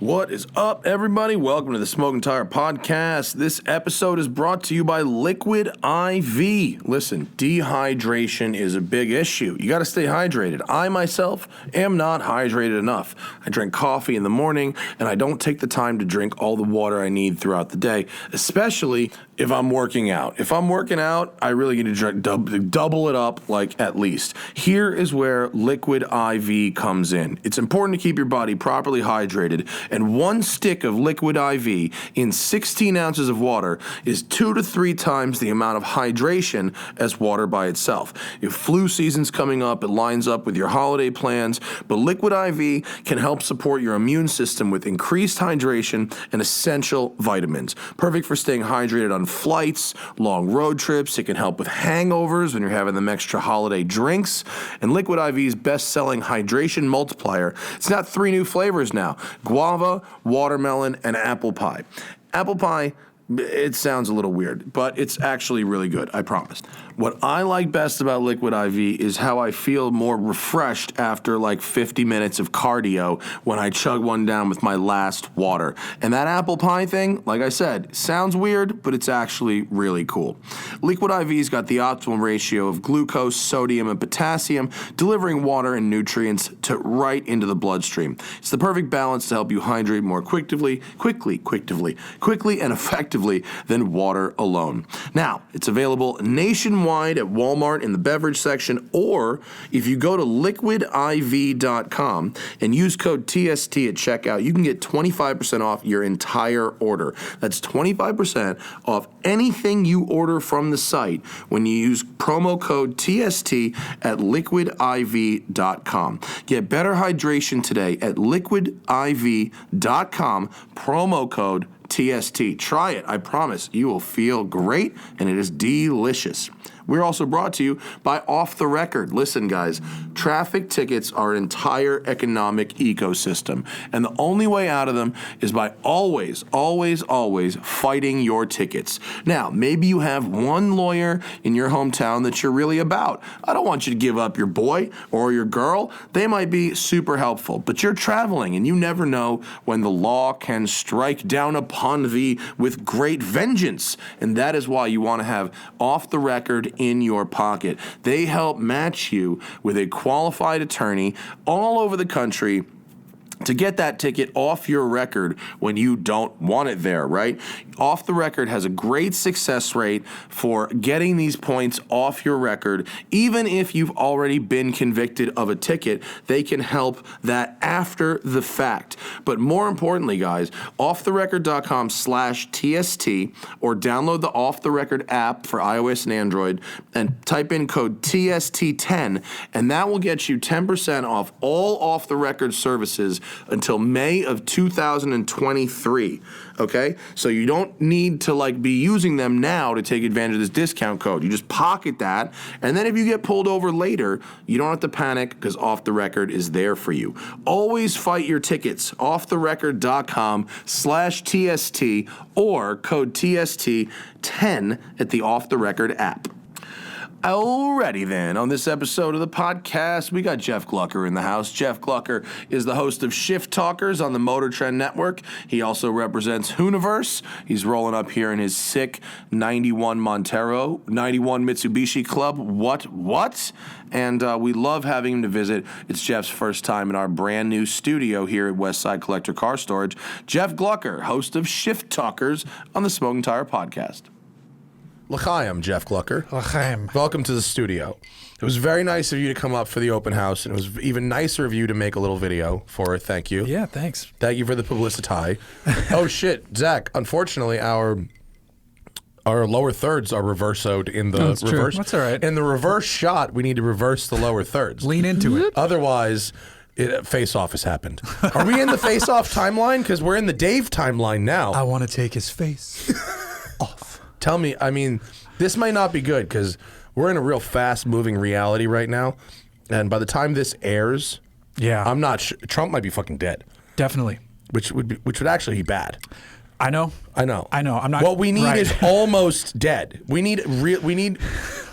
What is up, everybody? Welcome to the Smoking Tire Podcast. This episode is brought to you by Liquid IV. Listen, dehydration is a big issue. You got to stay hydrated. I, myself, am not hydrated enough. I drink coffee in the morning, and I don't take the time to drink all the water I need throughout the day, especially if I'm working out. If I'm working out, I really need to drink double it up, like at least. Here is where Liquid IV comes in. It's important to keep your body properly hydrated, and one stick of Liquid IV in 16 ounces of water is 2 to 3 times the amount of hydration as water by itself. If flu season's coming up, it lines up with your holiday plans, but Liquid IV can help support your immune system with increased hydration and essential vitamins. Perfect for staying hydrated on flights, long road trips. It can help with hangovers when you're having them extra holiday drinks. And Liquid IV's best-selling hydration multiplier, it's got 3 new flavors now: guava, watermelon, and apple pie. Apple pie, it sounds a little weird, but it's actually really good, I promise. What I like best about Liquid IV is how I feel more refreshed after like 50 minutes of cardio when I chug one down with my last water. And that apple pie thing, like I said, sounds weird, but it's actually really cool. Liquid IV's got the optimal ratio of glucose, sodium, and potassium, delivering water and nutrients right into the bloodstream. It's the perfect balance to help you hydrate more quickly and effectively than water alone. Now, it's available nationwide at Walmart in the beverage section, or if you go to liquidiv.com and use code TST at checkout, you can get 25% off your entire order. That's 25% off anything you order from the site when you use promo code TST at liquidiv.com. Get better hydration today at liquidiv.com, promo code TST. Try it. I promise you will feel great, and it is delicious. We're also brought to you by Off the Record. Listen, guys, traffic tickets are an entire economic ecosystem, and the only way out of them is by always fighting your tickets. Now, maybe you have one lawyer in your hometown that you're really about. I don't want you to give up your boy or your girl. They might be super helpful, but you're traveling, and you never know when the law can strike down upon thee with great vengeance, and that is why you want to have Off the Record in your pocket. They help match you with a qualified attorney all over the country to get that ticket off your record when you don't want it there, right? Off the Record has a great success rate for getting these points off your record. Even if you've already been convicted of a ticket, they can help that after the fact. But more importantly, guys, offtherecord.com/TST or download the Off the Record app for iOS and Android and type in code TST10, and that will get you 10% off all Off the Record services until May of 2023, okay? So you don't need to be using them now to take advantage of this discount code. You just pocket that, and then if you get pulled over later, you don't have to panic because Off the Record is there for you. Always fight your tickets. offtherecord.com/TST or code TST10 at the Off the Record app. Alrighty then, on this episode of the podcast, we got Jeff Glucker in the house. Jeff Glucker is the host of Shift Talkers on the Motor Trend Network. He also represents Hooniverse. He's rolling up here in his sick 91 Montero, 91 Mitsubishi Club. What? And we love having him to visit. It's Jeff's first time in our brand new studio here at Westside Collector Car Storage. Jeff Glucker, host of Shift Talkers on the Smoking Tire Podcast. L'chaim, Jeff Glucker. L'chaim. Welcome to the studio. It was very nice of you to come up for the open house, and it was even nicer of you to make a little video for it. Thank you. Yeah, thanks. Thank you for the publicity. Oh, shit. Zach, unfortunately, our lower thirds are reversoed in the reverse. True. That's all right. In the reverse shot, we need to reverse the lower thirds. Lean into it. Otherwise, face-off has happened. Are we in the face-off timeline? Because we're in the Dave timeline now. I want to take his face off. Tell me, this might not be good because we're in a real fast-moving reality right now, and by the time this airs, I'm not sure. Trump might be fucking dead. Definitely. Which would actually be bad. I know. I know. I'm not. What we need right. is almost dead. We need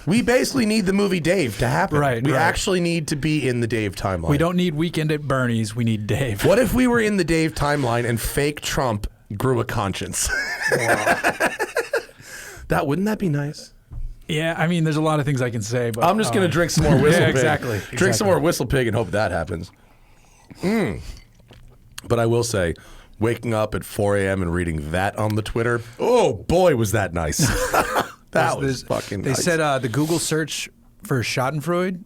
We basically need the movie Dave to happen. Right, We right. actually need to be in the Dave timeline. We don't need Weekend at Bernie's. We need Dave. What if we were in the Dave timeline and fake Trump grew a conscience? Wouldn't that be nice? Yeah, I mean, there's a lot of things I can say, but I'm just gonna drink some more Whistle yeah, Pig. exactly. Drink some more Whistle Pig and hope that happens. But I will say, waking up at 4 a.m. and reading that on the Twitter, oh boy, was that nice. That was fucking They nice. said the Google search for Schadenfreude,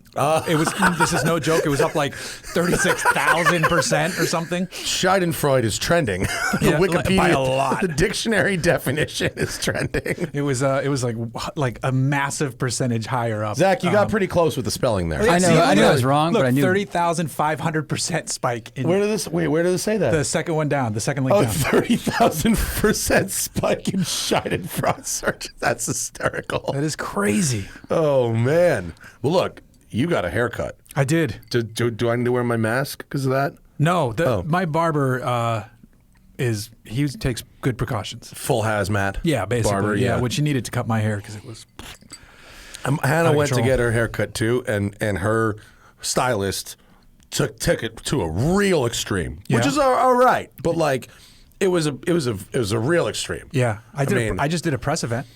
it was. This is no joke. It was up like 36,000% or something. Schadenfreude is trending. The Yeah, Wikipedia, by a lot. the dictionary definition is trending. It was like a massive percentage higher up. Zach, you got pretty close with the spelling there. I know. I knew I was wrong, Look, but I knew. 30,500% spike. In Where did it say that? the second one down? The second link Oh, down. 30,000% spike in Schadenfreude search. That's hysterical. That is crazy. Oh, man. Well, look, you got a haircut. I did. Do I need to wear my mask because of that? No, Oh. my barber he takes good precautions. Full hazmat. Yeah, basically. Barber, yeah, which he needed to cut my hair because it was. Hannah of went to control. get her haircut too, and her stylist took it to a real extreme, which Yeah. is all right, but like it was a real extreme. Yeah, mean- I just did a press event.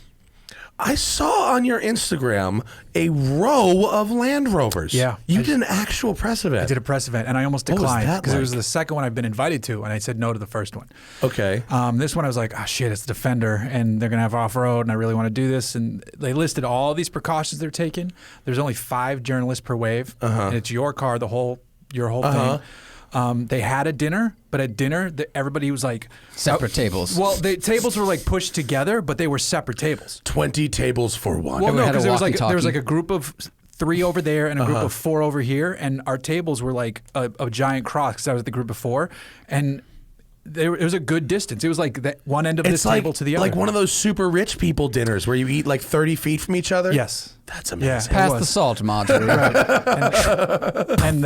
I saw on your Instagram a row of Land Rovers. Yeah, you I did an actual press event. I did a press event, and I almost What was declined that because it was like? the second one I've been invited to, and I said no to the first one. Okay. This one I was like, oh shit, it's Defender, and they're gonna have off road, and I really want to do this. And they listed all these precautions they're taking. There's only 5 journalists per wave, and it's your car, your whole thing. They had a dinner, but at dinner, everybody was like Separate tables. Well, the tables were like pushed together, but they were separate tables. 20 tables for one. Well, we no, had a because there was walkie-talkie. like a group of 3 over there and a group of 4 over here, and our tables were like a giant cross because I was at the group of 4, and it was a good distance. It was like that one end of this table to the other. like one of those super rich people dinners where you eat like 30 feet from each other. Yes. That's amazing. Yeah. Pass it the was. salt, Marjorie. And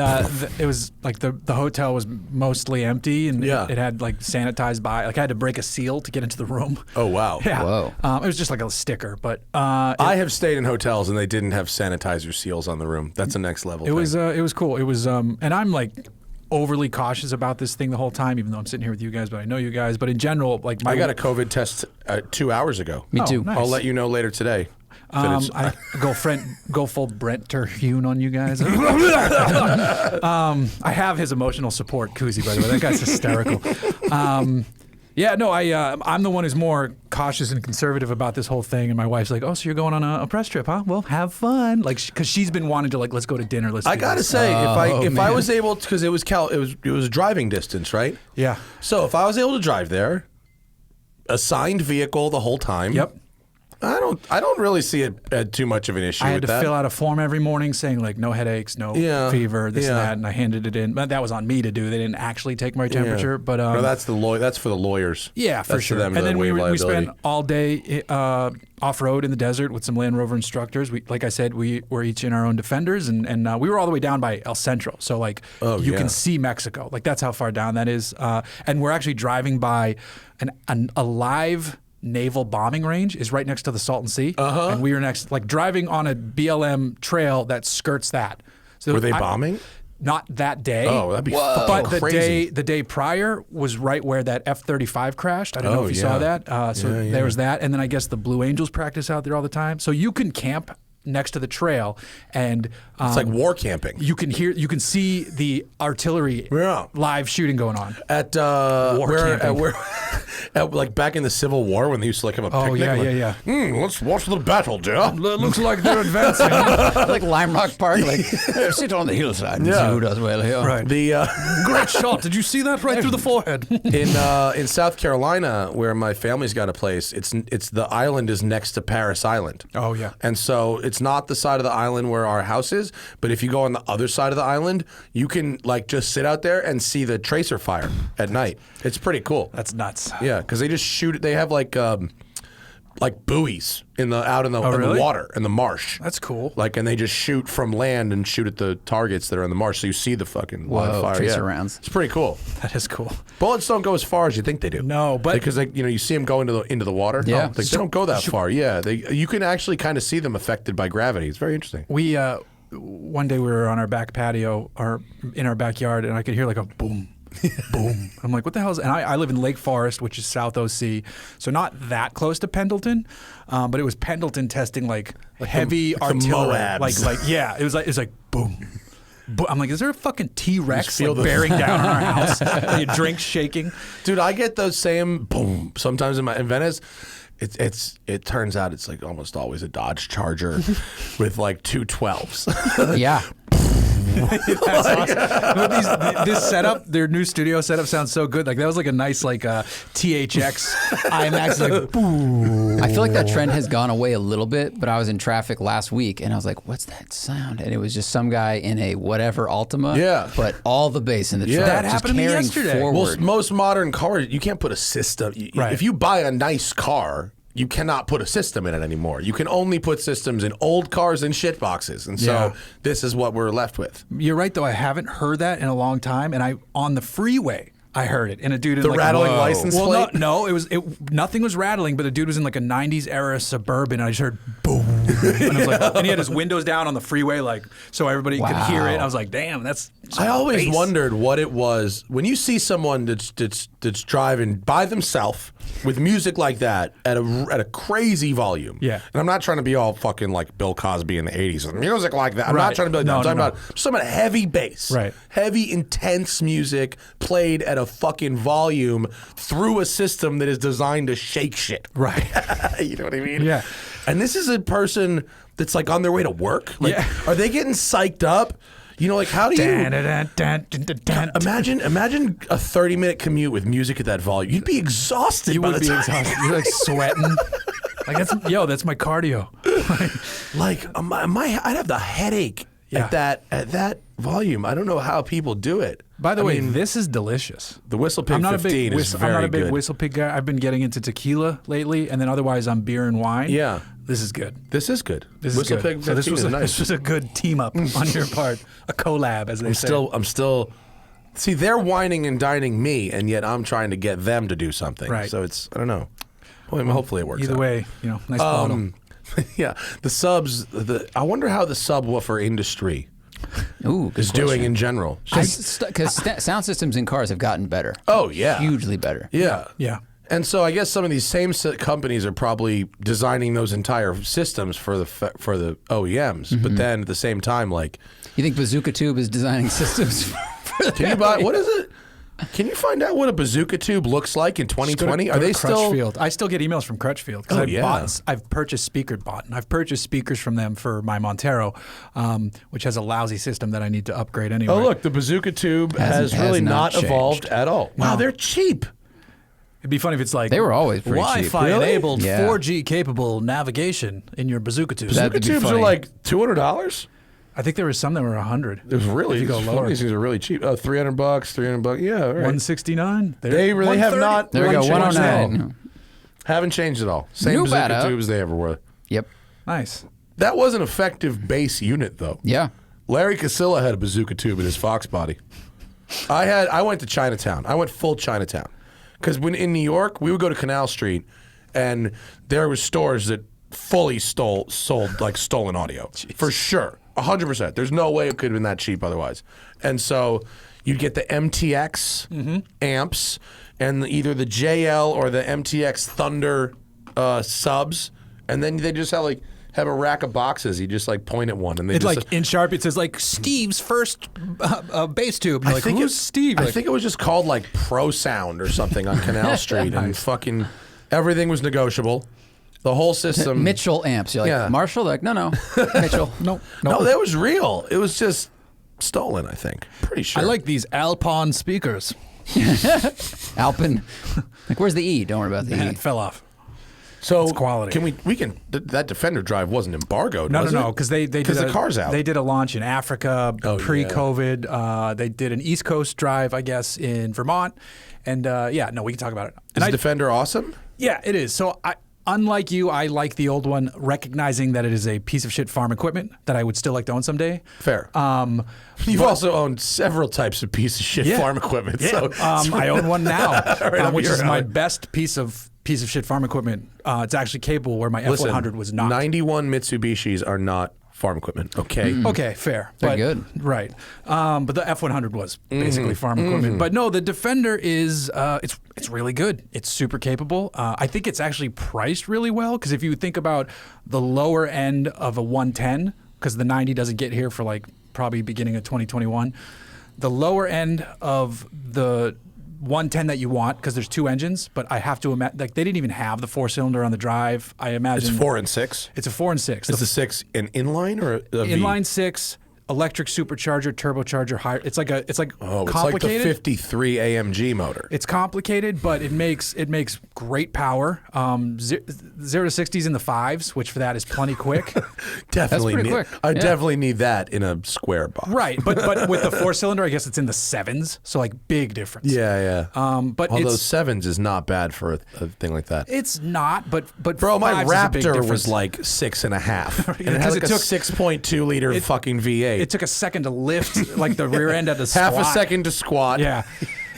it was like the hotel was mostly empty, and Yeah. it had like sanitized by. Like I had to break a seal to get into the room. Oh, wow. Yeah. Whoa. It was just like a sticker, but I have stayed in hotels and they didn't have sanitizer seals on the room. That's a next level it thing. was cool. It was and I'm like overly cautious about this thing the whole time, even though I'm sitting here with you guys, but I know you guys. But in general, like I got a COVID test 2 hours ago. Me Oh, too. nice. I'll let you know later today. I go full Brent Terhune on you guys. I have his emotional support, Koozie, by the way. That guy's hysterical. Yeah, no, I'm the one who's more cautious and conservative about this whole thing, and my wife's like, "Oh, so you're going on a press trip, huh? Well, have fun." Like, because she's been wanting to let's go to dinner. I gotta say, if I man. was able to, because it was driving distance, right? Yeah. So if I was able to drive there, assigned vehicle the whole time. Yep. I don't really see it too much of an issue I had with to that. fill out a form every morning saying like no headaches, no Yeah, fever, this and yeah. that, and I handed it in. But that was on me to do. They didn't actually take my temperature, but no, that's that's for the lawyers. yeah, for That's sure. For them, And the then we waive spent liability. all day off road in the desert with some Land Rover instructors. Like I said, we were each in our own Defenders, and we were all the way down by El Centro, so like you yeah. can see Mexico. Like that's how far down that is. And we're actually driving by a live naval bombing range is right next to the Salton Sea, and we were next, like driving on a BLM trail that skirts that. So Were they bombing? Not that day. Oh, that'd be Whoa. fucking But crazy. the day prior was right where that F-35 crashed. I don't know Oh, if you yeah. saw that. So Yeah, there was that, and then I guess the Blue Angels practice out there all the time. So you can camp next to the trail, and It's like war camping. you can see the artillery Yeah. live shooting going on. At camping. like back in the Civil War when they used to like have a picnic. Oh, yeah, like, yeah, Let's watch the battle, dear. Looks like they're advancing. Like Lime Rock Park, like sit on the hillside and see Yeah. who does well here. Right. The Great shot. Did you see that right through the forehead? in South Carolina, where my family's got a place, it's the island is next to Paris Island. Oh, yeah. And so it's not the side of the island where our house is, but if you go on the other side of the island, you can like just sit out there and see the tracer fire at night. It's pretty cool. That's nuts. Yeah, because they just shoot it. They have like like buoys out in the really? water in the marsh. That's cool. Like, and they just shoot from land and shoot at the targets that are in the marsh, so you see the fucking line of fire. Tracer rounds. It's pretty cool. That is cool. Bullets don't go as far as you think they do. No, but because you see them go into the water. Yeah. They don't go that far. Yeah, you can actually kind of see them affected by gravity. It's very interesting. we one day we were on our back patio or in our backyard, and I could hear like a boom. Boom. I'm like, what the hell is... And I live in Lake Forest, which is South OC, so not that close to Pendleton, but it was Pendleton testing like heavy artillery. Moabs. Yeah, it was like boom. I'm like, is there a fucking T-Rex feel the- bearing down on our house? And your drink's shaking. Dude, I get those same boom sometimes in Venice. It turns out it's like almost always a Dodge Charger with like two 12s. Yeah. That's awesome. But this setup, their new studio setup sounds so good. Like that was like a nice like THX IMAX like boom. I feel like that trend has gone away a little bit, but I was in traffic last week and I was like, what's that sound? And it was just some guy in a whatever Altima. Yeah. But all the bass in the track. That just happened to me carrying yesterday. Well, forward. most modern cars, you can't put a system. Right. If you buy a nice car, you cannot put a system in it anymore. You can only put systems in old cars and shit boxes. And so Yeah. this is what we're left with. You're right though. I haven't heard that in a long time, and on the freeway. I heard it, and a dude in The like rattling whoa. license well, plate? No, nothing was rattling, but the dude was in like a '90s era Suburban, and I just heard boom, and I was like, and he had his windows down on the freeway, like so everybody could hear it. I was like, damn, that's. I always bass. wondered what it was when you see someone that's driving by themselves with music like that at a crazy volume. Yeah. And I'm not trying to be all fucking like Bill Cosby in the 80s. Music like that. I'm not Right. trying to be like that. No, I'm talking no, about some heavy bass. Right. Heavy, intense music played at a fucking volume through a system that is designed to shake shit. Right. You know what I mean? Yeah. And this is a person that's like on their way to work. Like, Yeah. are they getting psyched up? You know, like how do you Imagine imagine a 30-minute commute with music at that volume? You'd be exhausted. You by would the be time. exhausted. You're like sweating. Like that's my cardio. Like I'd have the headache Yeah. at that volume. I don't know how people do it. By the I way, mean, this is delicious. the Whistle Pig I'm not 15 is very I'm not a big good. Whistle Pig guy. I've been getting into tequila lately, and then otherwise I'm beer and wine. Yeah. This is good. This is good. This Whistle is good. Pig So 15 is nice. this was a good team up on your part, a collab, as they say. I'm still. See, they're whining and dining me, and yet I'm trying to get them to do something. Right. So it's I don't know. Well, hopefully it works. Either out. way, nice bottle. Yeah, the subs. I wonder how the subwoofer industry Ooh, good is doing question. in general. Because sound systems in cars have gotten better. Oh yeah, Hugely better. Yeah, Yeah. And so I guess some of these same companies are probably designing those entire systems for the OEMs, but then at the same time, like, You think Bazooka Tube is designing systems for can you buy what is it? Can you find out what a bazooka tube looks like in 2020? Are they still? Crutchfield. I still get emails from Crutchfield because I've purchased I've purchased speakers from them for my Montero, which has a lousy system that I need to upgrade anyway. Oh look, the bazooka tube has Hasn't- really has not not changed. evolved at all. Wow, they're cheap. It'd be funny if it's like They were always pretty cheap. Wi-Fi Really? enabled Yeah. 4G capable navigation in your bazooka tube. That'd Bazooka be tubes are funny. like $200. I think there were some that were 100. It was really If you go some of lower. these things are really cheap. Oh, $300, $300. Yeah, all right. 169. They really have not. There we go, changed at all. 109. Haven't changed at all. Same New bazooka beta. tubes they ever were. Yep. Nice. That was an effective base unit, though. Yeah. Larry Casilla had a bazooka tube in his Fox body. I went to Chinatown. I went full Chinatown. Because when in New York, we would go to Canal Street, and there was stores that fully sold like stolen audio. For sure. 100%. There's no way it could have been that cheap otherwise. And so you'd get the MTX amps and either the JL or the MTX Thunder subs, and then they just have a rack of boxes. You just like point at one, and they It's just like in Sharp, it says like Steve's first bass tube. You're like, who's Steve? I Like, think it was just called like Pro Sound or something on Canal Street, and fucking everything was negotiable. The whole system. Mitchell amps. You're like, Yeah. Marshall? They're like, no. Mitchell. no. No, that was real. It was just stolen. I think. Pretty sure. I like these Alpine speakers. Alpin. Like, where's the E? Don't worry about the Man, E. it fell off. so. it's quality. Can we can that Defender drive wasn't embargoed? No, was it? because they did the car's out. They did a launch in Africa Oh, pre-COVID. They did an East Coast drive, I guess, in Vermont, and we can talk about it. Is And the Defender awesome? yeah, it is. So Unlike you, I like the old one, recognizing that it is a piece of shit farm equipment that I would still like to own someday. Fair. You've also owned several types of piece of shit farm equipment. Yeah. So I own one now, which is my alley. best piece of shit farm equipment. It's actually capable where my F100 was not. 91 Mitsubishis are not farm equipment. Okay. Okay, fair. They're good. Right. But the F100 was basically farm equipment. But no, the Defender is it's really good. It's super capable. I think it's actually priced really well because if you think about the lower end of a 110, because the 90 doesn't get here for like probably beginning of 2021, the lower end of the 110 that you want, because there's two engines, but I have to imagine, like, they didn't even have the 4-cylinder on the drive. I imagine It's 4 and 6. it's a 4 and 6. Is the 6 an inline or a V? Inline 6, electric supercharger, turbocharger, higher. It's like Oh, it's like complicated. the 53 AMG motor. It's complicated, but it makes great power. 0 to 60 is in the 5s, which for that is plenty quick. Definitely pretty need, quick. I Yeah. definitely need that in a square box. Right, but with the 4-cylinder, I guess it's in the 7s, so like big difference. Yeah, yeah. But Although it's 7s is not bad for a thing like that. it's not. But Bro, my 5s is a big Raptor difference. was like 6.5. And it Because had like it a took- 6.2 liter fucking V8. It took a second to lift like the rear end at the Half squat. a second to squat. Yeah.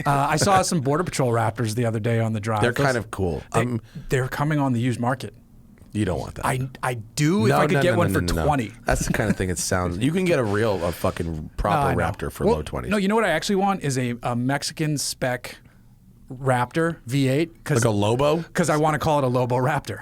I saw some Border Patrol Raptors the other day on the drive. They're kind of cool. They're coming on the used market. You don't want that. I do if I could get one for 20. That's the kind of thing it sounds. You can get a fucking proper I know. Raptor for Well, low 20s. No, you know what I actually want is a Mexican spec Raptor V8 like a Lobo? because I want to call it a Lobo Raptor.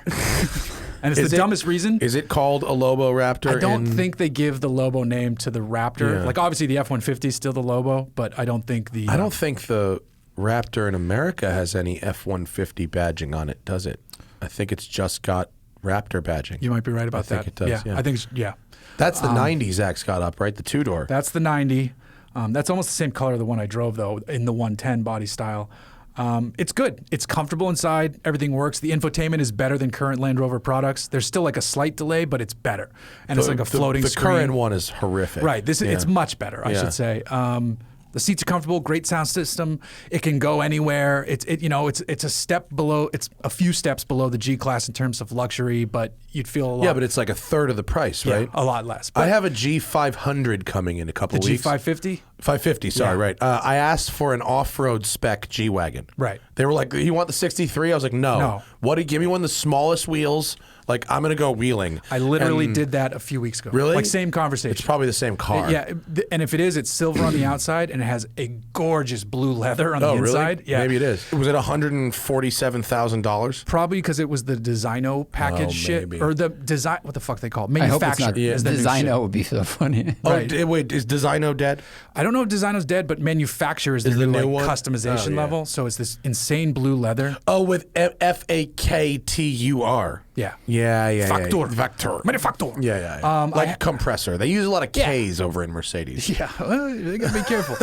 And it's Is the it- dumbest reason. Is it called a Lobo Raptor? I don't think they give the Lobo name to the Raptor. Yeah. Like obviously the F-150 is still the Lobo, but I don't think the I don't think the Raptor in America has any F-150 badging on it, does it? I think it's just got Raptor badging. You might be right about I think that. it does, yeah. I think yeah. That's the 90 Zach's got up, right? The two-door. That's the 90. That's almost the same color of the one I drove, though, in the 110 body style. It's good. It's comfortable inside. Everything works. The infotainment is better than current Land Rover products. There's still like a slight delay, but it's better. And it's like a floating the screen. current one is horrific. Right. It's much better, I Yeah. should say. The seats are comfortable. Great sound system. It can go anywhere. It's a step below. It's a few steps below the G class in terms of luxury, but you'd feel a lot. Yeah, but it's like a third of the price, right? a lot less. I But have a G500 coming in a couple the weeks. G550. 550, sorry, right. I asked for an off-road spec G-Wagon. Right. They were like, you want the 63? I was like, no. No. Give me one of the smallest wheels. Like, I'm going to go wheeling. I literally And did that a few weeks ago. Really? Like same conversation. It's probably the same car. Yeah, and if it is, it's silver on the outside and it has a gorgeous blue leather on the Oh, really? inside. Yeah. Maybe it is. Was it $147,000? Probably because it was the Designo package shit. maybe. Or the design, what the fuck they call it? I hope it's Manufacturer. not. is the new shit. Designo would be so funny. Right. Oh, wait, is Designo dead? I don't know if Designo's dead, but manufacturer is the the new new one? customization Oh, yeah. level. So it's this insane blue leather. Oh, with Faktur. Yeah. Yeah. Factor. Factor. Manufacturer. Yeah. Like a compressor. They use a lot of K's over in Mercedes. Yeah, well, you gotta be careful.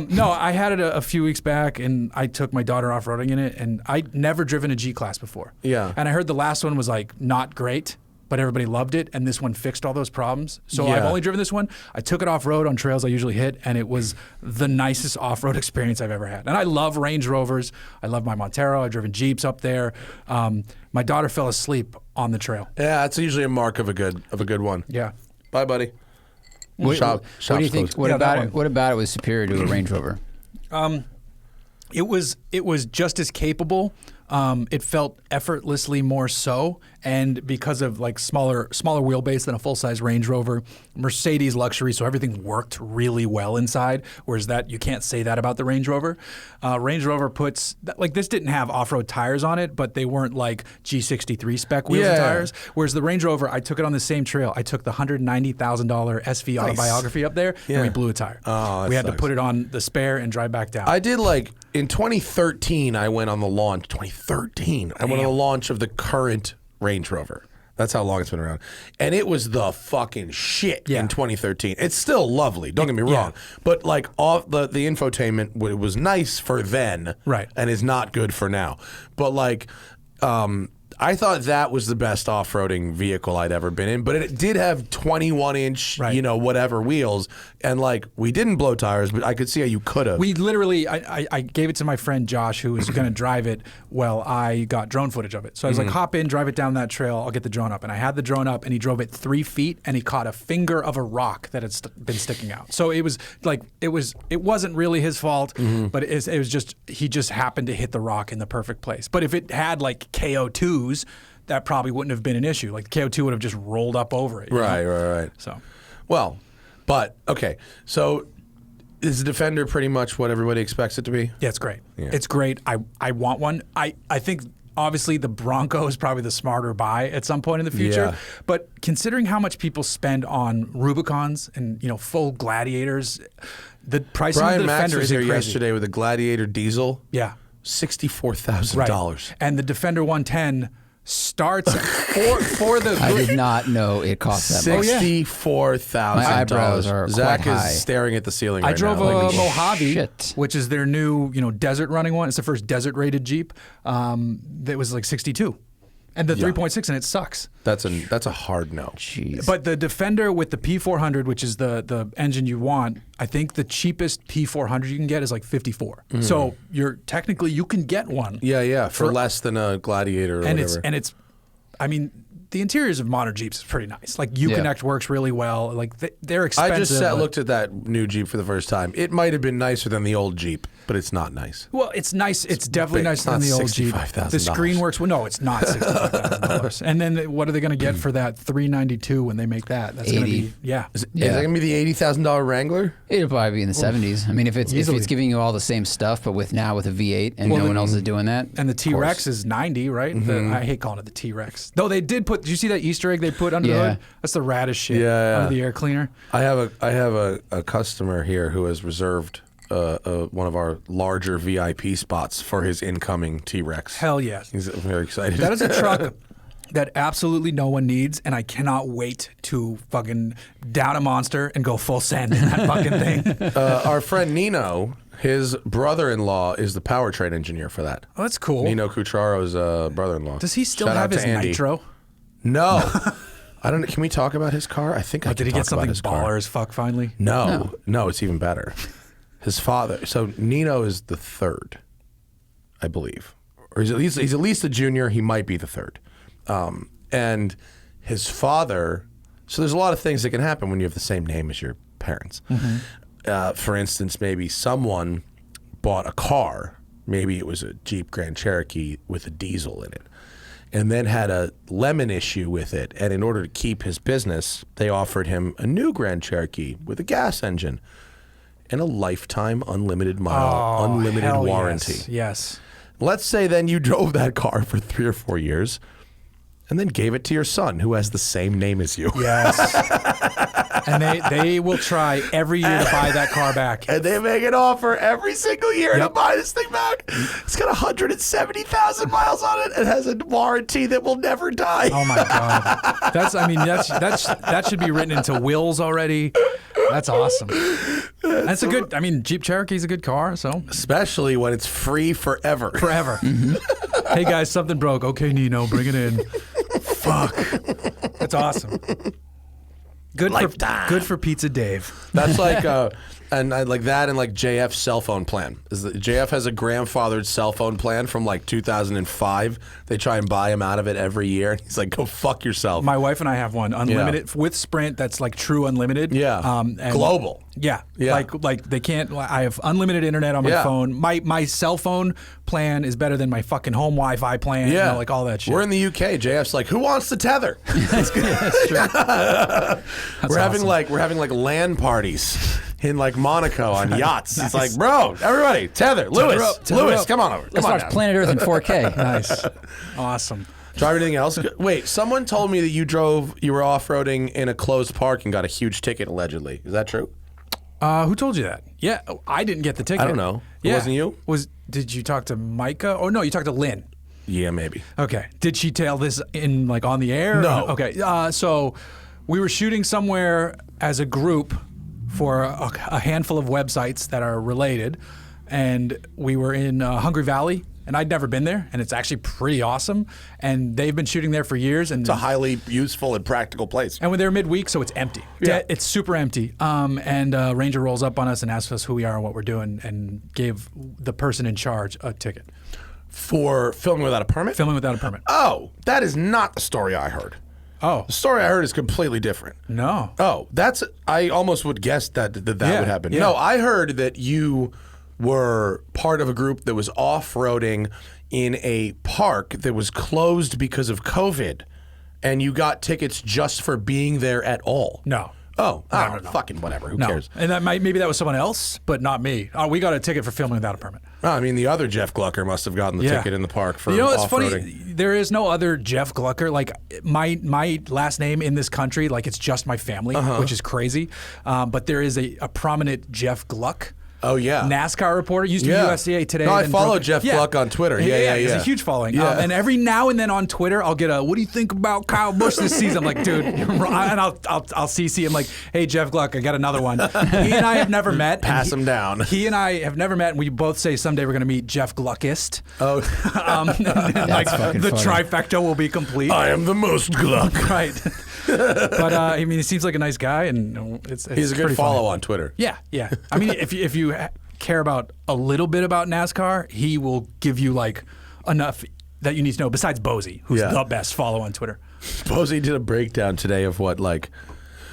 No, I had it a few weeks back, and I took my daughter off roading in it, and I'd never driven a G class before. Yeah. and I heard the last one was like not great, but everybody loved it, and this one fixed all those problems. So Yeah. I've only driven this one. I took it off road on trails I usually hit, and it was the nicest off road experience I've ever had. And I love Range Rovers. I love my Montero. I've driven Jeeps up there. My daughter fell asleep on the trail. Yeah, that's usually a mark of a good one. Yeah. Bye, buddy. What do you think? What Yeah, that about one. it? What about it was superior to a Range Rover? It was just as capable. It felt effortlessly more so, and because of like smaller wheelbase than a full size Range Rover, Mercedes luxury, so everything worked really well inside. Whereas that you can't say that about the Range Rover. Range Rover puts like this didn't have off road tires on it, but they weren't like G63 spec wheels and Yeah. tires. Whereas the Range Rover, I took it on the same trail. I took the $190,000 SV autobiography up there, and we blew a tire. Oh, that we had to sucks. put it on the spare and drive back down. I did in 2013, I went on the launch. 2013, I went on the launch of the current Range Rover. That's how long it's been around. And it was the fucking shit Yeah. in 2013. It's still lovely, don't get me Yeah. wrong. But off the infotainment was nice for then. Right. And is not good for now. But I thought that was the best off-roading vehicle I'd ever been in, but it did have 21-inch, Right. whatever wheels And like, we didn't blow tires, but I could see how you could have. We literally, I gave it to my friend Josh, who was going to drive it while I got drone footage of it. So I was like, hop in, drive it down that trail, I'll get the drone up. And I had the drone up, and he drove it 3 feet, and he caught a finger of a rock that had been sticking out. So it was like, it wasn't really his fault, but it was just, he just happened to hit the rock in the perfect place. But if it had like KO2s, that probably wouldn't have been an issue. Like the KO2 would have just rolled up over it. Right. So, well, but okay. So is the Defender pretty much what everybody expects it to be? yeah, it's great. Yeah. It's great. I want one. I think obviously the Bronco is probably the smarter buy at some point in the future. Yeah. But considering how much people spend on Rubicons and full Gladiators, the price of Brian the Max Defender was is here crazy. yesterday with a Gladiator diesel. Yeah. $64,000. And the Defender 110 starts for the. I did not know it cost that much. $64,000. My eyebrows are Zach quite high. is staring at the ceiling I right drove now. a Like, Mojave, shit. which is their new, desert running one. It's the first desert rated Jeep. That was like 62, and the 3.6 and it sucks. that's a hard no. Jeez. But the Defender with the P400, which is the engine you want, I think the cheapest P400 you can get is like 54. So you can get one. Yeah, for less than a Gladiator or and whatever. it's I mean, the interiors of modern Jeeps is pretty nice. Like Uconnect works really well. Like they're expensive. I just looked at that new Jeep for the first time. It might have been nicer than the old Jeep, but it's not nice. Well, it's nice. It's definitely big. nicer It's than not the old Jeep. $65,000. The screen works. Well, no, it's not $65,000. And then what are they going to get for that $392 when they make that? That's going to 80. be Is that going to be the $80,000 Wrangler? It'll probably be in the 70s. I mean, if it's giving you all the same stuff, but with a V8 and no one else is doing that. And the T-Rex is 90, right? I hate calling it the T-Rex. Though they did put. Did you see that Easter egg they put under the hood? That's the raddest shit. Yeah. Under the air cleaner. I have a customer here who has reserved one of our larger VIP spots for his incoming T-Rex. Hell yeah. He's very excited. That is a truck that absolutely no one needs, and I cannot wait to fucking down a monster and go full send in that fucking thing. Our friend Nino, his brother-in-law is the powertrain engineer for that. Oh, that's cool. Nino Cucharo's brother-in-law. Does he still Shout out have to his Andy. nitro? No. I don't know. Can we talk about his car? I think I Did can he talk get something about his car. baller as fuck finally? No, it's even better. His father. So Nino is the third, I believe, or he's at least a junior. He might be the third. And his father. So there's a lot of things that can happen when you have the same name as your parents. For instance, maybe someone bought a car. Maybe it was a Jeep Grand Cherokee with a diesel in it, and then had a lemon issue with it. And in order to keep his business, they offered him a new Grand Cherokee with a gas engine and a lifetime unlimited mile, unlimited hell warranty. Yes. Let's say then you drove that car for 3 or 4 years and then gave it to your son who has the same name as you. Yes. And they will try every year to buy that car back. And they make an offer every single year to buy this thing back. It's got 170,000 miles on it. It has a warranty that will never die. Oh my god. That should be written into wills already. That's awesome. That's a good. I mean, Jeep Cherokee's a good car, so Especially when it's free forever. forever. Hey guys, something broke. Okay, Nino, bring it in. Fuck. That's awesome. Good for Pizza Dave. That's like, and I like that, and like JF's cell phone plan. JF has a grandfathered cell phone plan from like 2005. They try and buy him out of it every year. And he's like, "Go fuck yourself." My wife and I have one unlimited with Sprint. That's like true unlimited. Yeah. And Global. Yeah. Yeah. Like they can't. I have unlimited internet on my phone. My cell phone plan is better than my fucking home Wi-Fi plan. Yeah, like all that shit. We're in the UK. JF's like, "Who wants the tether?" That's good. That's true. We're having like LAN parties in like Monaco on yachts. It's like, bro, everybody, tether. Lewis, come on over. Let's Come on watch now. Planet Earth in 4K. Nice. Awesome. Drive anything else? Wait, someone told me that you were off-roading in a closed park and got a huge ticket, allegedly. Is that true? Who told you that? Yeah, I didn't get the ticket. I don't know. It wasn't you? Did you talk to Micah? Oh no, you talked to Lynn. Yeah, maybe. Okay. Did she tell this in like on the air? No. Okay. So we were shooting somewhere as a group for a handful of websites that are related, and we were in Hungry Valley, and I'd never been there, and it's actually pretty awesome. And they've been shooting there for years. And It's a highly useful and practical place. And when they're midweek, so it's empty. Yeah. It's super empty. And Ranger rolls up on us and asks us who we are and what we're doing, and gave the person in charge a ticket. For filming without a permit? Filming without a permit. Oh, that is not the story I heard. Oh. The story I heard is completely different. No. Oh, I almost would guess that would happen. Yeah. No, I heard that you were part of a group that was off-roading in a park that was closed because of COVID, and you got tickets just for being there at all. No. Oh, No. fucking whatever. Who No. cares? And maybe that was someone else, but not me. We got a ticket for filming without a permit. Oh, I mean, the other Jeff Glucker must have gotten the ticket in the park for it's off-roading. funny. There is no other Jeff Glucker. Like my last name in this country, like it's just my family, which is crazy. But there is a prominent Jeff Gluck. Oh, yeah. NASCAR reporter, used to be USCA today. No, I then follow broke- Jeff Gluck on Twitter. Yeah. He's a huge following. Yeah. And every now and then on Twitter, I'll get what do you think about Kyle Busch this season? I'm like, dude, you're wrong. And I'll CC him like, hey, Jeff Gluck, I got another one. He and I have never met. Pass him down. He and I have never met, and we both say someday we're going to meet Jeff Gluckist. Oh. And like fucking the funny. trifecta will be complete. I am the most Gluck. Right. But I mean, he seems like a nice guy, and it's He's a good pretty follow funny. on Twitter. Yeah. I mean, if you care about a little bit about NASCAR, he will give you like enough that you need to know. Besides Bozy, who's Yeah. the best follow on Twitter. Posey did a breakdown today of what, like,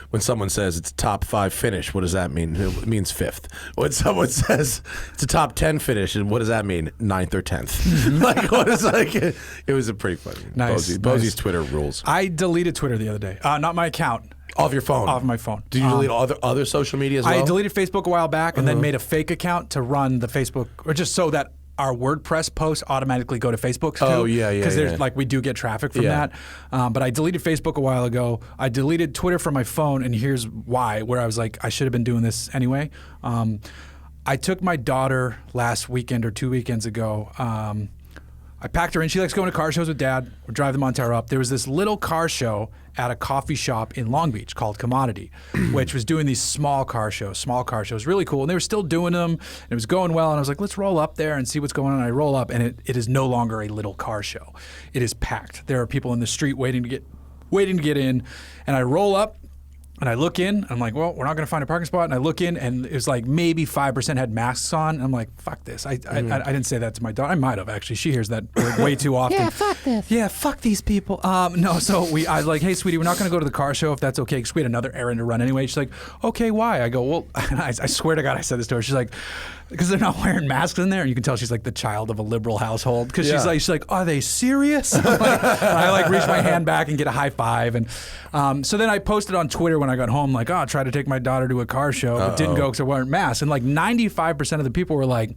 when someone says it's a top 5 finish, what does that mean? It means 5th. When someone says it's a top 10 finish, and what does that mean? 9th or 10th. Like, what is like? It was a pretty funny. Nice, Posey's nice. Twitter rules. I deleted Twitter the other day. Not my account. Off your phone. Off my phone. Did you delete other social media as well? I deleted Facebook a while back and then made a fake account to run the Facebook, or just so that our WordPress posts automatically go to Facebook too. Oh, yeah. Because there's like we do get traffic from Yeah. that. But I deleted Facebook a while ago. I deleted Twitter from my phone, and here's why. Where I was like, I should have been doing this anyway. I took my daughter last weekend or 2 weekends ago. I packed her in. She likes going to car shows with Dad. We're driving the Montero up. There was this little car show at a coffee shop in Long Beach called Commodity, which was doing these small car shows, really cool. And they were still doing them, and it was going well. And I was like, let's roll up there and see what's going on. And I roll up, and it is no longer a little car show. It is packed. There are people in the street waiting to get in. And I roll up, and I look in. I'm like, well, we're not going to find a parking spot. And I look in, and it was like maybe 5% had masks on. And I'm like, fuck this. I didn't say that to my daughter. I might have, actually. She hears that word way too often. Yeah, fuck this. Yeah, fuck these people. No, so I was like, hey, sweetie, we're not going to go to the car show if that's okay, because we had another errand to run anyway. She's like, okay, why? I go, well, I swear to God I said this to her. She's like, because they're not wearing masks in there. And you can tell she's like the child of a liberal household, because she's like, are they serious? I like reach my hand back and get a high five. And so then I posted on Twitter when I got home, like, I tried to take my daughter to a car show, but didn't go because there weren't masks. And like 95% of the people were like,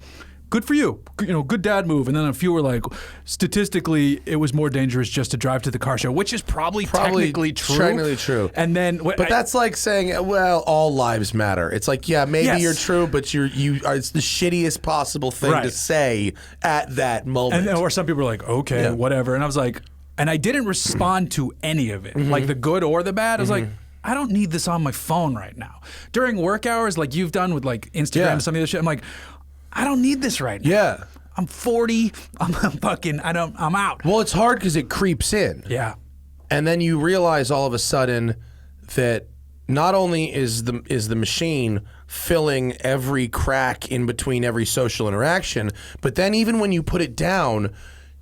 good for you, good dad move. And then a few were like, statistically, it was more dangerous just to drive to the car show, which is probably technically true. Technically true. And then, But that's like saying, well, all lives matter. It's like, yeah, maybe Yes. you're true, but you are. It's the shittiest possible thing to Right. say at that moment. or some people were like, okay, Yeah. whatever. And I was like, and I didn't respond to any of it, like the good or the bad. I was like, I don't need this on my phone right now. During work hours, like you've done with like Instagram Yeah. and some of the shit, I'm like, I don't need this right now. Yeah. I'm 40. I'm out. Well, it's hard because it creeps in. Yeah. And then you realize all of a sudden that not only is the machine filling every crack in between every social interaction, but then even when you put it down,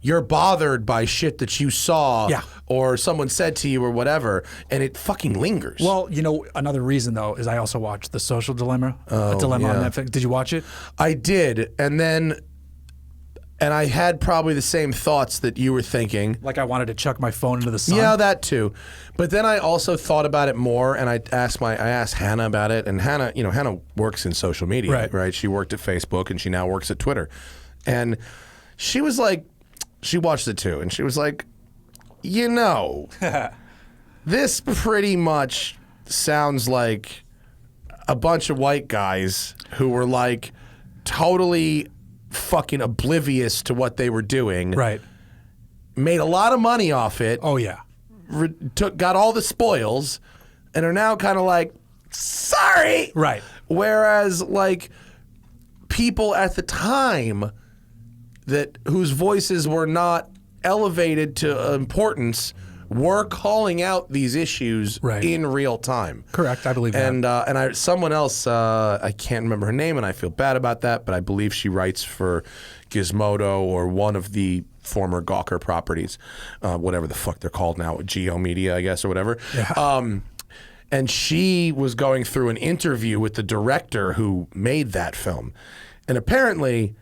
you're bothered by shit that you saw or someone said to you or whatever, and it fucking lingers. Well, another reason though is I also watched The Social Dilemma. Dilemma on Netflix. Did you watch it? I did, and I had probably the same thoughts that you were thinking. Like I wanted to chuck my phone into the sun. Yeah, that too. But then I also thought about it more, and I asked Hannah about it, and Hannah works in social media, right? She worked at Facebook, and she now works at Twitter, and she was like, she watched it too, and she was like, this pretty much sounds like a bunch of white guys who were like totally fucking oblivious to what they were doing. Right. Made a lot of money off it. Oh yeah. Got all the spoils, and are now kind of like, sorry. Right. Whereas like people at the time, whose voices were not elevated to importance were calling out these issues in real time. Correct, I believe that. And someone else, I can't remember her name, and I feel bad about that, but I believe she writes for Gizmodo or one of the former Gawker properties, whatever the fuck they're called now, Geo Media, I guess, or whatever. Yeah. And she was going through an interview with the director who made that film. And apparently,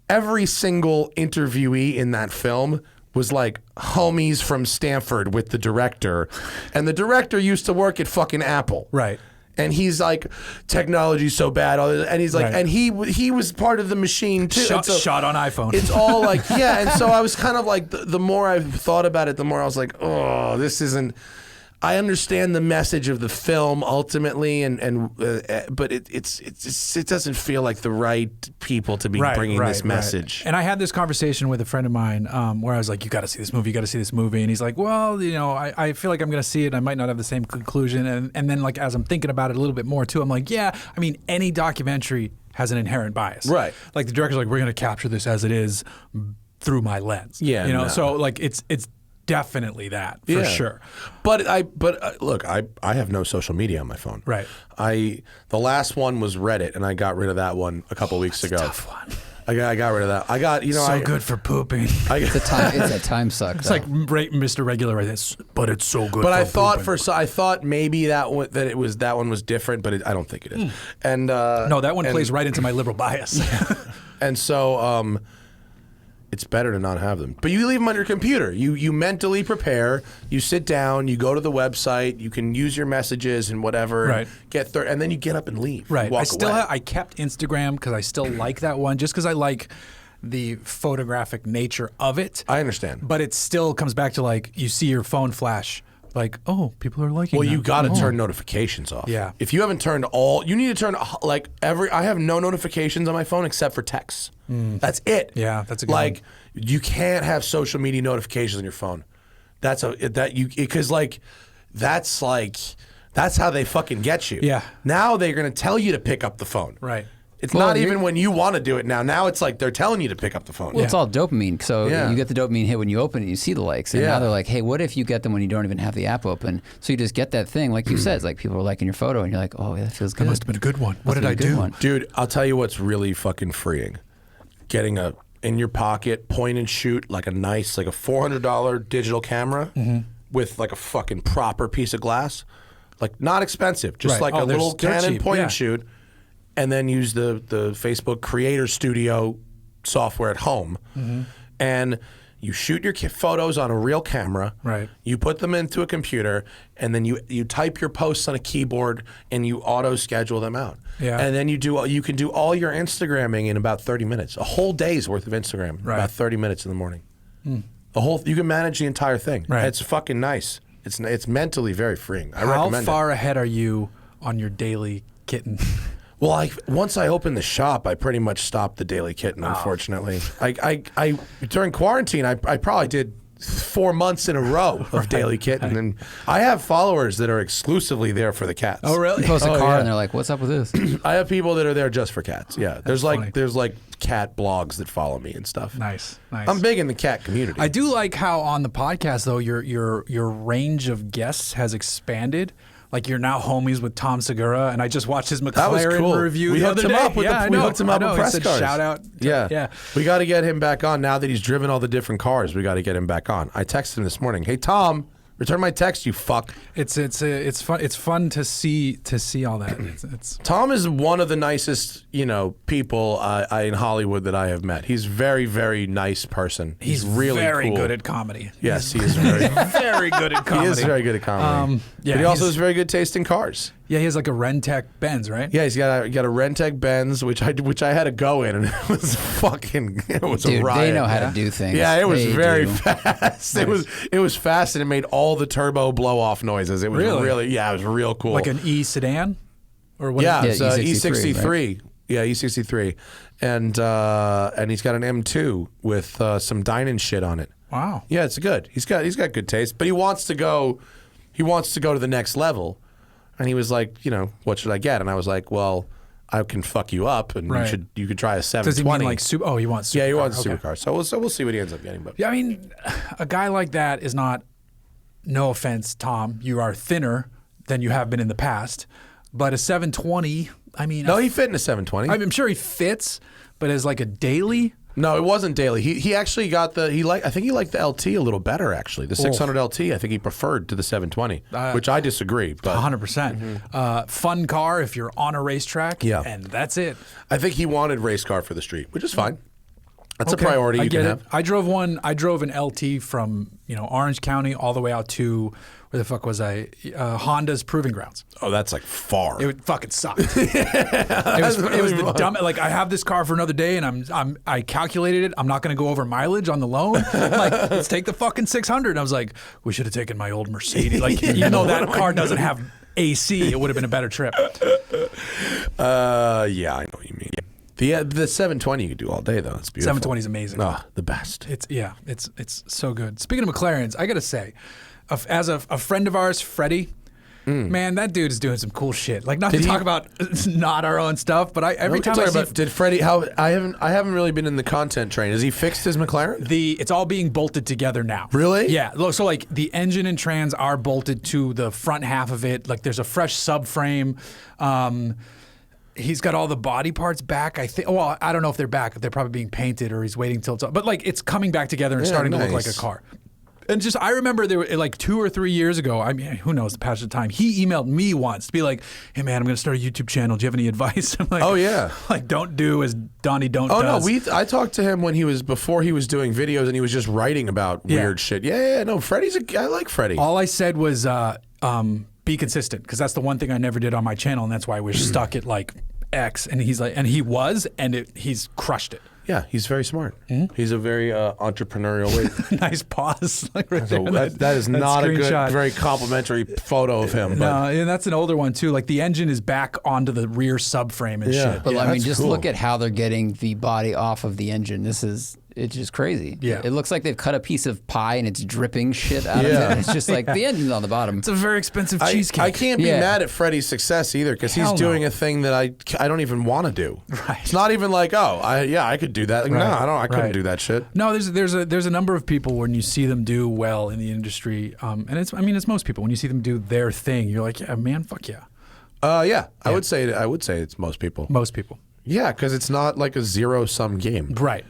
every single interviewee in that film was like homies from Stanford with the director. And the director used to work at fucking Apple. Right. And he's like, technology's so bad. And he's like, and he was part of the machine too. Shot on iPhone. It's all like, yeah. And so I was kind of like, the more I thought about it, the more I was like, oh, this isn't. I understand the message of the film ultimately, but it doesn't feel like the right people to be bringing this message. And I had this conversation with a friend of mine where I was like, "You got to see this movie. You got to see this movie." And he's like, "Well, I feel like I'm going to see it. I might not have the same conclusion." And then like as I'm thinking about it a little bit more too, I'm like, "Yeah, I mean, any documentary has an inherent bias, right? Like the director's like, we're going to capture this as it is through my lens, So like it's." Definitely that for sure. But look, I have no social media on my phone. Right. The last one was Reddit, and I got rid of that one a couple weeks ago. Tough one. I got rid of that. I got so good for pooping. It's a time suck. It's like Mr. Regular, right? But it's so good. But for I thought maybe that one was different, but I don't think it is. And no, that one plays right into my liberal bias. And so. It's better to not have them. But you leave them on your computer. You mentally prepare. You sit down. You go to the website. You can use your messages and whatever. Right. And then you get up and leave. Right. I kept Instagram because I still like that one, just because I like the photographic nature of it. I understand. But it still comes back to like you see your phone flash. Like, oh, people are liking Well, that. you got to turn notifications off. Yeah. If you haven't turned you need to turn I have no notifications on my phone except for texts. That's it. Yeah, that's a good one. You can't have social media notifications on your phone. That's how they fucking get you. Yeah. Now they're going to tell you to pick up the phone. Right. It's not even when you want to do it now. Now it's like they're telling you to pick up the phone. Well, it's all dopamine. So you get the dopamine hit when you open it, you see the likes. And now they're like, hey, what if you get them when you don't even have the app open? So you just get that thing, like you said, it's like people are liking your photo and you're like, oh, that feels good. That must have been a good one. What did I do? Dude, I'll tell you what's really fucking freeing. Getting in your pocket, point and shoot, like a $400 digital camera with like a fucking proper piece of glass. Like not expensive, just like a little Canon point and shoot. And then use the Facebook Creator Studio software at home. And you shoot your photos on a real camera. Right. You put them into a computer, and then you type your posts on a keyboard, and you auto-schedule them out. Yeah. And then you can do all your Instagramming in about 30 minutes. A whole day's worth of Instagram, about 30 minutes in the morning. You can manage the entire thing. Right. It's fucking nice. It's mentally very freeing. I recommend it. How far ahead are you on your daily kitten? Well, once I opened the shop, I pretty much stopped the Daily Kitten, unfortunately. I during quarantine, I probably did 4 months in a row of Daily Kitten, and I have followers that are exclusively there for the cats. Oh, really? You post a car and they're like, what's up with this? I have people that are there just for cats. Yeah, there's cat blogs that follow me and stuff. Nice. I'm big in the cat community. I do like how on the podcast though your range of guests has expanded. Like you're now homies with Tom Segura, and I just watched his McLaren review. We hooked him up with press cars. Shout out. Yeah. We got to get him back on now that he's driven all the different cars. We got to get him back on. I texted him this morning. Hey Tom, return my text, you fuck. It's fun. It's fun to see all that. It's Tom is one of the nicest people in Hollywood that I have met. He's very, very nice person. He's really very cool. good at comedy. Yes, he is very very good at comedy. He is very good at comedy. But he also has very good taste in cars. Yeah, he has like a Rentec Benz, right? Yeah, he's got a Rentec Benz, which I had to go in, and it was a riot. They know how to do things. Yeah, it was very fast. Nice. It was fast, and it made all the turbo blow off noises. It was really it was real cool. Like an E sedan, or what? Yeah, it's E63. Right? Yeah, E63, and he's got an M2 with some Dynan shit on it. Wow. Yeah, it's good. He's got good taste, but he wants to go to the next level. And he was like, what should I get? And I was like, well, I can fuck you up, and Right. you could try a 720. Does he mean like oh, you want supercar? Yeah, he wants a Okay. supercar. So we'll see what he ends up getting. But Yeah, I mean, a guy like that is not. No offense, Tom, you are thinner than you have been in the past, but a 720. I mean, no, he fit in a 720. I'm sure he fits, but as like a daily. No, it wasn't daily. He actually got I think he liked the LT a little better actually. The 600 LT I think he preferred to the 720, which I disagree. But 100%. Fun car if you're on a racetrack. Yeah. And that's it. I think he wanted race car for the street, which is fine. That's a priority you can have. I drove an LT from Orange County all the way out to where the fuck was I? Honda's Proving Grounds. Oh, that's like far. It fucking sucked. It was the dumb. Like I have this car for another day, and I calculated it. I'm not going to go over mileage on the loan. Like let's take the fucking 600. And I was like, we should have taken my old Mercedes. Like even though that car doesn't have AC, it would have been a better trip. Yeah, I know what you mean. The 720 you could do all day though. It's beautiful. 720 is amazing. Oh, the best. It's so good. Speaking of McLarens, I gotta say, as a friend of ours, Freddie, man, that dude is doing some cool shit. Like not to talk about not our own stuff, but every time I see did Freddie? I haven't really been in the content train. Has he fixed his McLaren? it's all being bolted together now. Really? Yeah. So like the engine and trans are bolted to the front half of it. Like there's a fresh subframe. He's got all the body parts back. I think. Well, I don't know if they're back. If they're probably being painted, or he's waiting till it's. But like, it's coming back together and starting to look like a car. And just, I remember there were like 2 or 3 years ago. I mean, who knows the passage of time? He emailed me once to be like, "Hey man, I'm going to start a YouTube channel. Do you have any advice?" I'm like, "Oh yeah, like don't do as Donnie don't." Oh does. no, I talked to him before he was doing videos, and he was just writing about weird shit. Yeah. No, I like Freddie. All I said was be consistent, because that's the one thing I never did on my channel, and that's why we're stuck at like X. And he's like, and he was, and he's crushed it. Yeah, he's very smart. He's a very entrepreneurial. Nice pause. Like right there, that is not a good, very complimentary photo of him. No, and that's an older one too. Like the engine is back onto the rear subframe and shit. But I mean, just look at how they're getting the body off of the engine. It's just crazy. Yeah. It looks like they've cut a piece of pie and it's dripping shit out of it. It's just like the engine's on the bottom. It's a very expensive cheesecake. I can't be mad at Freddie's success either, because he's doing a thing that I don't even want to do. Right. It's not even like, I could do that. Like, no, I couldn't do that shit. No, there's a number of people when you see them do well in the industry, and it's most people. When you see them do their thing, you're like, yeah, man, fuck yeah. I would say it's most people. Most people. Yeah, because it's not like a zero-sum game. Right.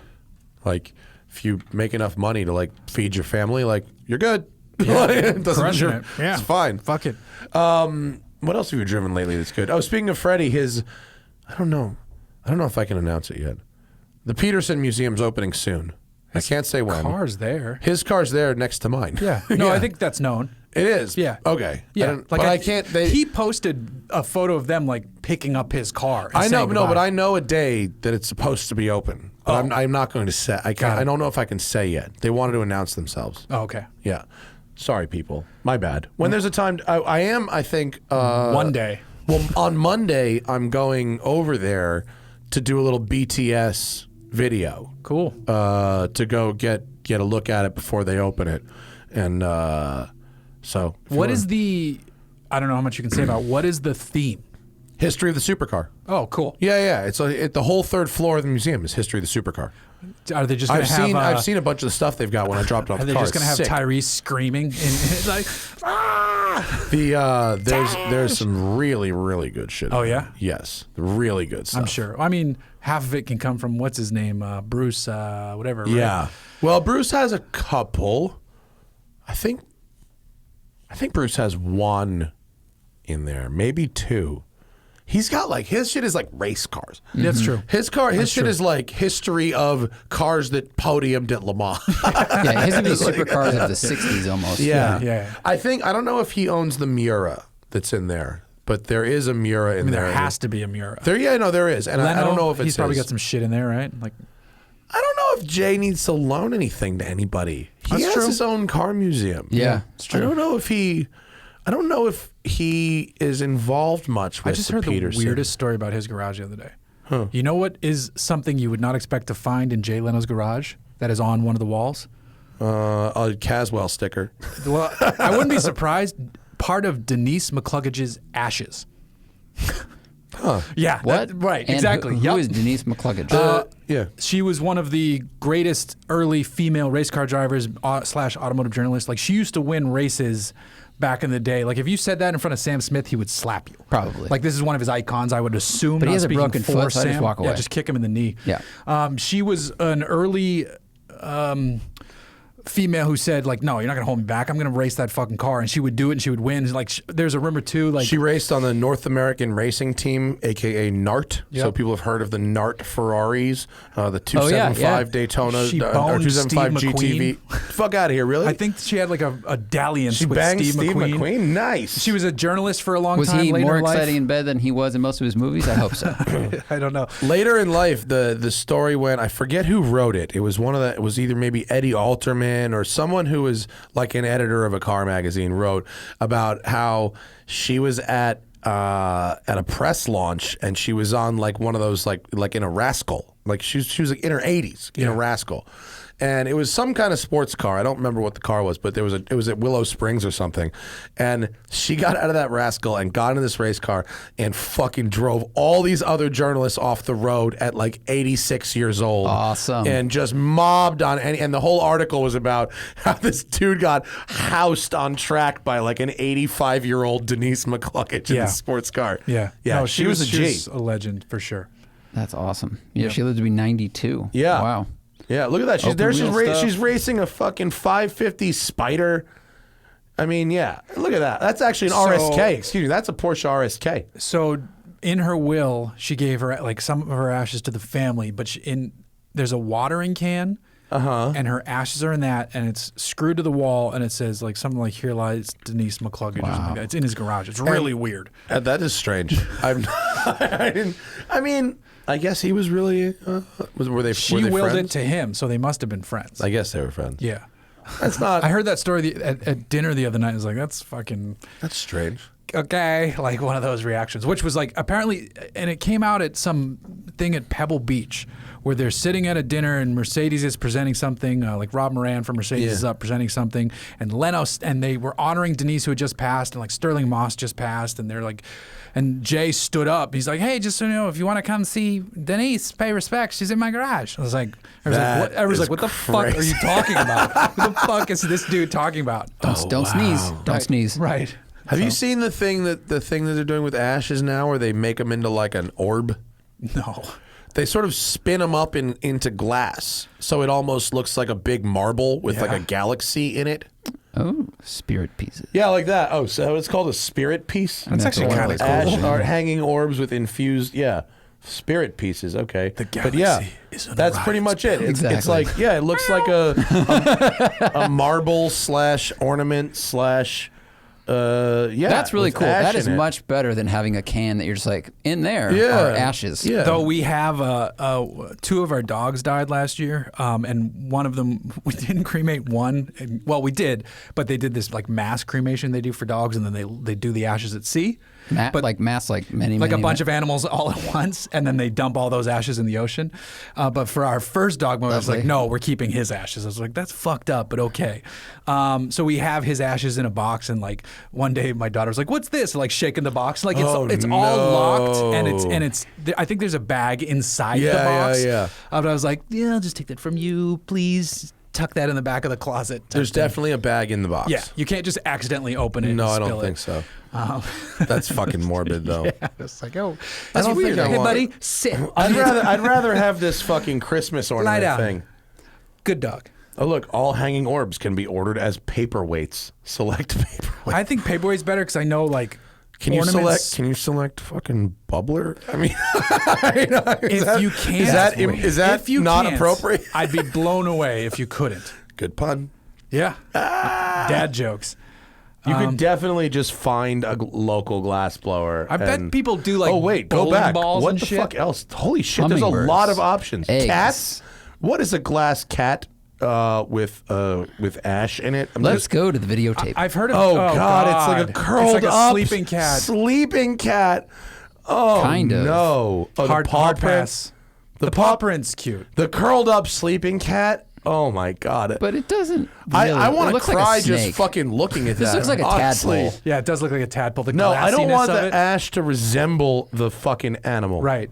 Like, if you make enough money to like feed your family, like you're good. Yeah. Crushing it. Yeah. It's fine. Fuck it. What else have you driven lately that's good? Oh, speaking of Freddie, I don't know if I can announce it yet. The Peterson Museum's opening soon. I can't say when. Car's there. His car's there next to mine. Yeah. No, I think that's known. It is? Yeah. Okay. Yeah. But I can't. He posted a photo of them like picking up his car. I know, but I know a day that it's supposed to be open. But I'm not going to say. I don't know if I can say yet. They wanted to announce themselves. Oh, okay. Yeah. Sorry, people. My bad. When there's a time, I am, I think. One day. Well, on Monday, I'm going over there to do a little BTS video. Cool. To go get a look at it before they open it. And so. What is the, I don't know how much you can say about, what is the theme? History of the supercar. Oh, cool. Yeah. It's the whole third floor of the museum is history of the supercar. Are they just going to have? I've seen a bunch of the stuff they've got when I dropped off the car. Are they just going to have Tyrese screaming and like? There's some really, really good shit. Oh yeah. Yes, really good stuff. I'm sure. I mean, half of it can come from what's his name, Bruce, whatever. Right? Yeah. Well, Bruce has a couple. I think Bruce has one in there, maybe two. He's got like, his shit is like race cars. That's true. His shit is like history of cars that podiumed at Le Mans. Yeah, his would be supercars of the 60s almost. Yeah. I don't know if he owns the Miura that's in there, but there is a Miura in there. There has to be a Miura. There is. And I don't know if it's he's probably got some shit in there, right? Like, I don't know if Jay needs to loan anything to anybody. He has his own car museum. Yeah, it's true. I don't know if he is involved much with I just heard Peterson. the weirdest story about his garage the other day. Huh. You know what is something you would not expect to find in Jay Leno's garage that is on one of the walls? A Caswell sticker. Well, I wouldn't be surprised. Part of Denise McCluggage's ashes. Yeah. What? Right. And Exactly. Who is Denise McCluggage? Yeah. She was one of the greatest early female race car drivers / automotive journalists. Like, she used to win races back in the day. Like, if you said that in front of Sam Smith, he would slap you. Probably. Like, this is one of his icons, I would assume. But he not has a speaking broken for foot, so I Sam. just walk away. Yeah, just kick him in the knee. Yeah. She was an early female who said, like, no, you're not going to hold me back. I'm going to race that fucking car. And she would do it, and she would win. Like, there's a rumor, too. Like, She raced on the North American Racing Team, a.k.a. NART. Yep. So people have heard of the NART Ferraris, the 275 Daytona, She or boned 275 Steve GTV. Fuck out of here, really? I think she had, like, a dalliance she with banged Steve McQueen. Nice. She was a journalist for a long Was time. he later more in life. exciting in bed than he was in most of his movies? I hope so. I don't know. Later in life, the story went. I forget who wrote it. It was it was either maybe Eddie Alterman or someone who was like an editor of a car magazine wrote about how she was at a press launch and she was on like one of those like in a Rascal. Like she was like in her 80s in a Rascal. And it was some kind of sports car. I don't remember what the car was, but it was at Willow Springs or something. And she got out of that Rascal and got into this race car and fucking drove all these other journalists off the road at like 86 years old. Awesome. And just mobbed on and the whole article was about how this dude got housed on track by like an 85-year-old Denise McCluggage in a sports car. Yeah. Yeah. No, she was a G. She was a legend for sure. That's awesome. Yeah, she lived to be 92. Yeah. Wow. Yeah, look at that. She's Open there. wheel stuff. She's racing a fucking 550 Spider. I mean, yeah. Look at that. That's actually an RSK. Excuse me. That's a Porsche RSK. So in her will, she gave her like some of her ashes to the family, but there's a watering can, and her ashes are in that, and it's screwed to the wall, and it says like something like "Here lies Denise McCluggage." Or something like that. It's in his garage. It's really weird. That is strange. I mean, I guess he was really. Were they? She were they willed friends? it to him, so they must have been friends. I guess they were friends. Yeah. That's not. I heard that story at dinner the other night. I was like, that's fucking. That's strange. Okay, like one of those reactions, which was like apparently, and it came out at some thing at Pebble Beach where they're sitting at a dinner and Mercedes is presenting something, like Rob Moran from Mercedes is up presenting something, and and they were honoring Denise who had just passed, and like Sterling Moss just passed, and they're like, and Jay stood up. He's like, hey, just so you know, if you want to come see Denise, pay respect. She's in my garage. I was like, everyone's like, what the fuck are you talking about? What the fuck is this dude talking about? Don't sneeze. Don't sneeze. Right. Have you seen the thing that they're doing with ashes now, where they make them into like an orb? No. They sort of spin them up into glass, so it almost looks like a big marble with like a galaxy in it. Oh, spirit pieces. Yeah, like that. Oh, so it's called a spirit piece. That's actually kind of cool. Ash are hanging orbs with infused, spirit pieces. Okay, The galaxy is on the that's rise. pretty much it. It's Exactly. like it looks like a marble / ornament / That's really with cool. ash That is in it. much better than having a can that you're just like, in there Yeah. are ashes. Yeah. Though we have two of our dogs died last year, and one of them, we didn't cremate one. Well, we did, but they did this like mass cremation they do for dogs, and then they do the ashes at sea. But like mass, like many, Like many, a bunch of animals all at once, and then they dump all those ashes in the ocean. But for our first dog, I was like, Lovely. no, we're keeping his ashes. I was like, that's fucked up, but okay. So we have his ashes in a box, and like one day my daughter was like, what's this? Like shaking the box, like it's all locked, and it's. I think there's a bag inside the box. Yeah. But I was like, yeah, I'll just take that from you, please. Tuck that in the back of the closet. There's definitely a bag in the box. Yeah, you can't just accidentally open it. No, and I don't spill think it. so. That's fucking morbid, though. Yeah, it's like, oh, that's don't weird. think I Hey, want buddy, it. sit. I'd rather have this fucking Christmas Lie ornament down. thing. Good dog. Oh, look, all hanging orbs can be ordered as paperweights. Select paperweights. I think paperweight's better because I know like Can you ornaments. select fucking bubbler? I mean, If you can't, is that if you not can't, appropriate? I'd be blown away if you couldn't. Good pun. Yeah, dad jokes. You could definitely just find a local glass blower. I bet people do like. Oh wait, go bowling back. balls What and the shit. fuck else? Holy shit! There's a Hummingbirds. lot of options. Eggs. Cats. What is a glass cat with ash in it? Let's go to the videotape. I've heard of. Oh, God, it's like a curled it's like a up sleeping cat. Sleeping cat. Oh Kind of. no! Oh, Hard the paw hard print. pass. The paw print's cute. The curled up sleeping cat. Oh my God. But it doesn't. Really, I want to cry like just fucking looking at that. This looks like a tadpole. Yeah, it does look like a tadpole. The No, I don't want glassiness of the it. ash to resemble the fucking animal. Right.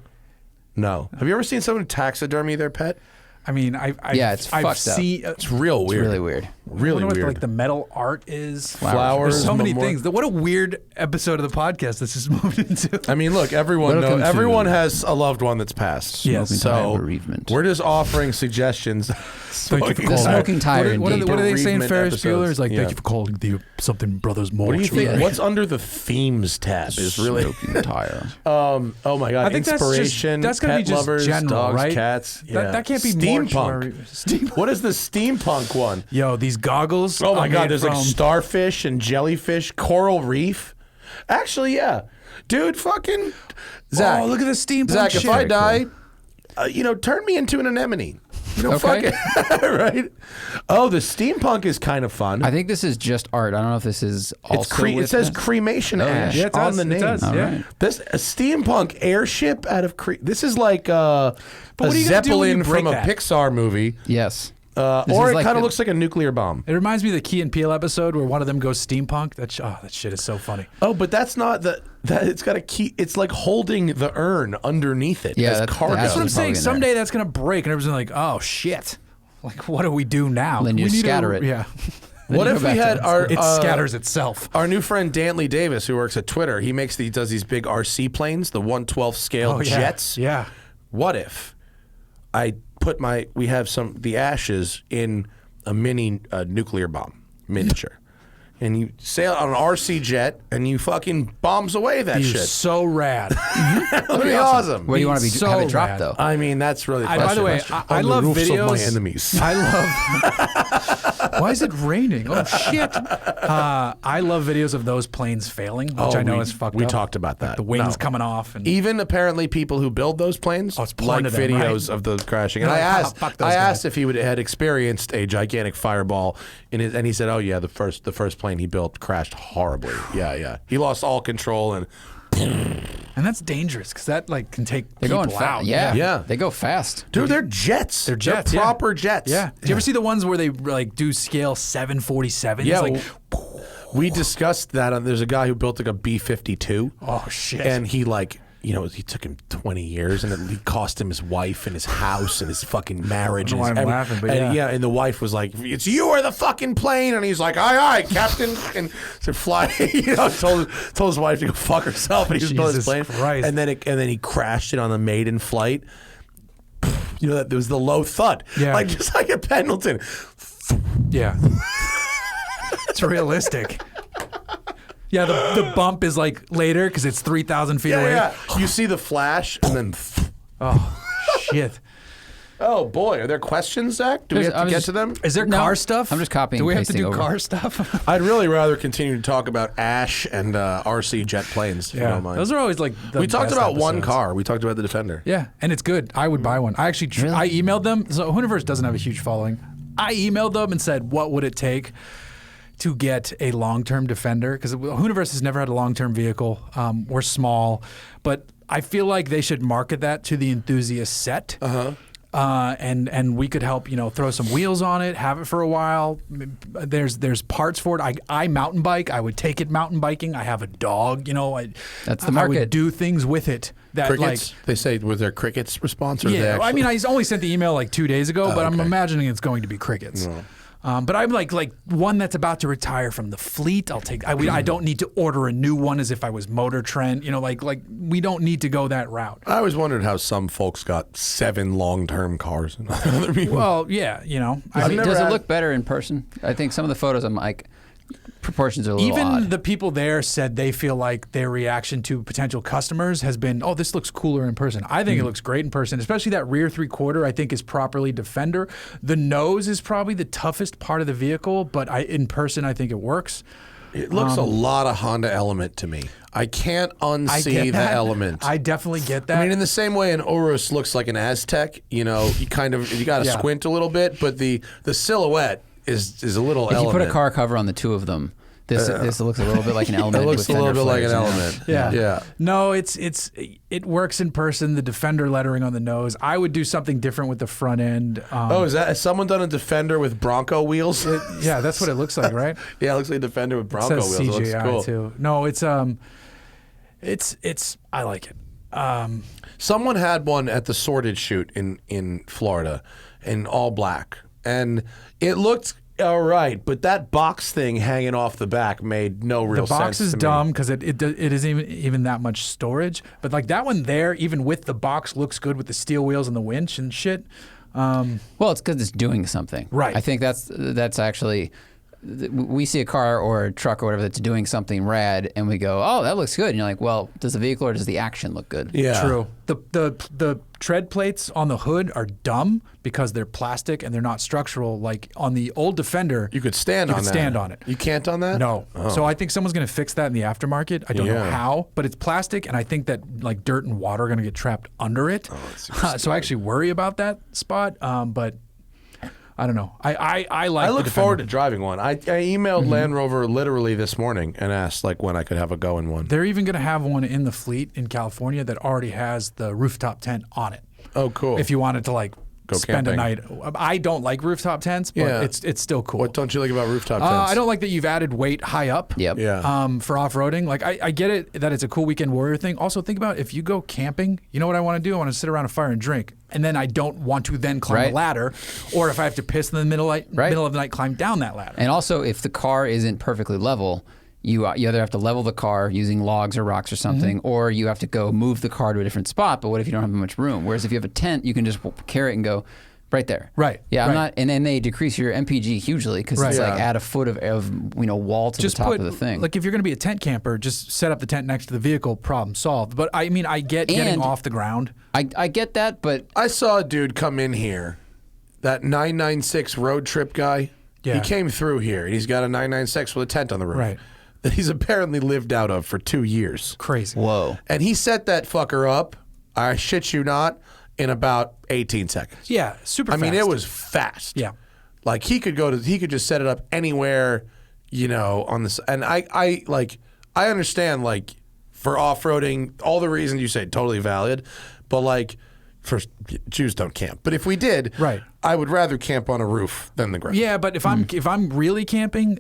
No. Have you ever seen someone taxidermy their pet? I mean, it's I've fucked seen. It's real weird. It's really weird. Really I wonder weird. what like the metal art is. Flowers. There's so many memorial- things. What a weird episode of the podcast this is moved into. I mean, look, everyone Welcome to- everyone has a loved one that's passed. Yes. Smoking tire So bereavement. we're just offering suggestions. Thank you for The calling. smoking tire. What indeed. are they saying? Bereavement Ferris episodes. Bueller is like, Yeah. thank you for calling the something brothers more. What do you think? Yeah. What's under the themes tab is really. Smoking tire. Oh my God! I think Inspiration. that's gonna pet be just lovers, general, dogs, right? cats. Yeah. That can't be steampunk. Steampunk. What is the steampunk one? Yo, these goggles. Oh my are God! made There's like from- starfish and jellyfish, coral reef. Actually, yeah, dude, fucking Zach. Oh, look at the steampunk Zach, if shit. I die, turn me into an anemone. Okay. Fuck it. Right? Oh, the steampunk is kind of fun. I think this is just art. I don't know if this is also. It with says this. cremation Oh, yeah. ash Yeah, it on does, the it name. does, All yeah. right. This a steampunk airship out of this is like a what are you gonna do when you Zeppelin break from a that? Pixar movie, Yes. or This it is like kind of the- looks like a nuclear bomb. It reminds me of the Key and Peele episode where one of them goes steampunk. That shit is so funny. Oh, but that's not that it's got a key. It's like holding the urn underneath it Yeah, as that's- cargo. That's what I'm Probably saying. in there. Someday that's gonna break, and everyone's like, "Oh shit! Like, what do we do now? Then you we need scatter it. Yeah, What you if go we back to had it. our it scatters itself. Our new friend Dantley Davis, who works at Twitter, he does these big RC planes, the 1/12 scale Oh yeah, jets. yeah. What if I put we have the ashes in a mini nuclear bomb, miniature, and you sail on an RC jet and you fucking bombs away that He's shit. so rad. That'd be awesome. Where do you want to be? So have it drop rad. though. I mean, that's really. By the way, I On the love roofs of videos. my enemies. I love. Why is it raining? Oh shit! I love videos of those planes failing, which I know is fucked up. We talked about that. The wings No. coming off, and Even apparently, people who build those planes it's porn like to them, videos right? of those crashing. And They're I like, asked, fuck those I guys. asked if he had experienced a gigantic fireball and he said, "Oh yeah, the first plane he built crashed horribly. Yeah. He lost all control and that's dangerous because that like can take They're people going out. fast. Yeah. Yeah. They go fast. dude, they're jets. They're jets, They're yeah. proper jets. Yeah. Do you ever see the ones where they like do scale 747s? Yeah, Like, we discussed that. There's a guy who built like a B-52. oh shit. And he he took him 20 years, and it cost him his wife and his house and his fucking marriage. I don't know and why his I'm laughing, but and yeah. and the wife was like, "It's you or the fucking plane," and he's like, "Aye, Captain," and so fly. Told his wife to go fuck herself, and he was building his Jesus plane. Christ. And then he crashed it on the maiden flight. There was the low thud, Yeah. like just like at Pendleton. Yeah. It's realistic. Yeah, the bump is like later because it's 3,000 feet away. Yeah. You see the flash, and then. Oh, shit. Oh boy, are there questions, Zach? Do we have to get to them? Is there No, car stuff? I'm just copying Do we and have to pasting do over. car stuff? I'd really rather continue to talk about Ash and RC jet planes, if you don't mind. Those are always like the We talked best about one episodes. car. We talked about the Defender. Yeah, and it's good. I would buy one. I actually Really? I emailed them. So Hooniverse doesn't have a huge following. I emailed them and said, "What would it take to get a long-term Defender?" Because Hooniverse has never had a long-term vehicle. We're small, but I feel like they should market that to the enthusiast set. And we could help, throw some wheels on it, have it for a while. There's parts for it. I mountain bike. I would take it mountain biking. I have a dog. That's the I market. would do things with it that Crickets? They say, was there crickets response? Or they yeah. actually... I mean, I only sent the email like 2 days ago, but I'm okay. imagining it's going to be crickets. But I'm like one that's about to retire from the fleet. I'll take. I don't need to order a new one as if I was Motor Trend. Like we don't need to go that route. I always wondered how some folks got 7 long-term cars. And other people. Well, yeah, I mean, never does it had- look better in person? I think some of the photos, I'm like, proportions are a little even odd. the people there said they feel like their reaction to potential customers has been, "Oh, this looks cooler in person." I think it looks great in person, especially that rear 3/4. I think is properly Defender. The nose is probably the toughest part of the vehicle, but in person, I think it works. It looks a lot of Honda Element to me. I can't I unsee get the that. Element. I definitely get that. I mean, in the same way an Urus looks like an Aztec, you got to squint a little bit, but the silhouette is a little if Element. you put a car cover on the two of them, This looks a little bit like an Element. It looks a little bit like an Element. Yeah. No, it works in person. The Defender lettering on the nose. I would do something different with the front end. Has someone done a Defender with Bronco wheels? Yeah, that's what it looks like, right? Yeah, it looks like a Defender with Bronco it says wheels. CGI It looks cool. too. No, it's I like it. Someone had one at the Sorted shoot in Florida in all black, and it looked all right, but that box thing hanging off the back made no real sense. The box is dumb because it isn't even that much storage. But like that one there, even with the box, looks good with the steel wheels and the winch and shit. Well, it's because it's doing something. Right. I think that's actually. We see a car or a truck or whatever that's doing something rad, and we go, "Oh, that looks good." And you're like, "Well, does the vehicle or does the action look good?" Yeah, true. The tread plates on the hood are dumb because they're plastic and they're not structural. Like on the old Defender, you could stand on it. You can't on that? No. Oh. So I think someone's going to fix that in the aftermarket. I don't know how, but it's plastic, and I think that like dirt and water are going to get trapped under it. So I actually worry about that spot. But I don't know. I like. I look forward to driving one. I emailed Land Rover literally this morning and asked like when I could have a go in one. They're even going to have one in the fleet in California that already has the rooftop tent on it. Oh, cool. If you wanted to like go spend camping. a night. I don't like rooftop tents, but it's still cool. What don't you like about rooftop tents? I don't like that you've added weight high up. Yep. Yeah. For off-roading. Like I get it that it's a cool weekend warrior thing. Also think about if you go camping, you know what I want to do? I want to sit around a fire and drink. And then I don't want to then climb a ladder, or if I have to piss in the middle of the night, climb down that ladder. And also, if the car isn't perfectly level, you either have to level the car using logs or rocks or something, or you have to go move the car to a different spot. But what if you don't have much room? Whereas if you have a tent, you can just carry it and go right there. Right. Yeah. Right. I'm not. And then they decrease your MPG hugely because it's like add a foot of wall to just the top of the thing. Like if you're going to be a tent camper, just set up the tent next to the vehicle. Problem solved. But I mean, I get getting off the ground. I get that, but I saw a dude come in here, that 996 road trip guy. Yeah. He came through here, and he's got a 996 with a tent on the roof. Right. That he's apparently lived out of for 2 years. Crazy. whoa. And he set that fucker up, I shit you not, in about 18 seconds. Yeah, super I fast. mean, it was fast. Yeah. Like he could just set it up anywhere, on this. And I understand, like, for off-roading, all the reasons you say totally valid, but like, first, Jews don't camp. But if we did, I would rather camp on a roof than the ground. Yeah, but if I'm really camping,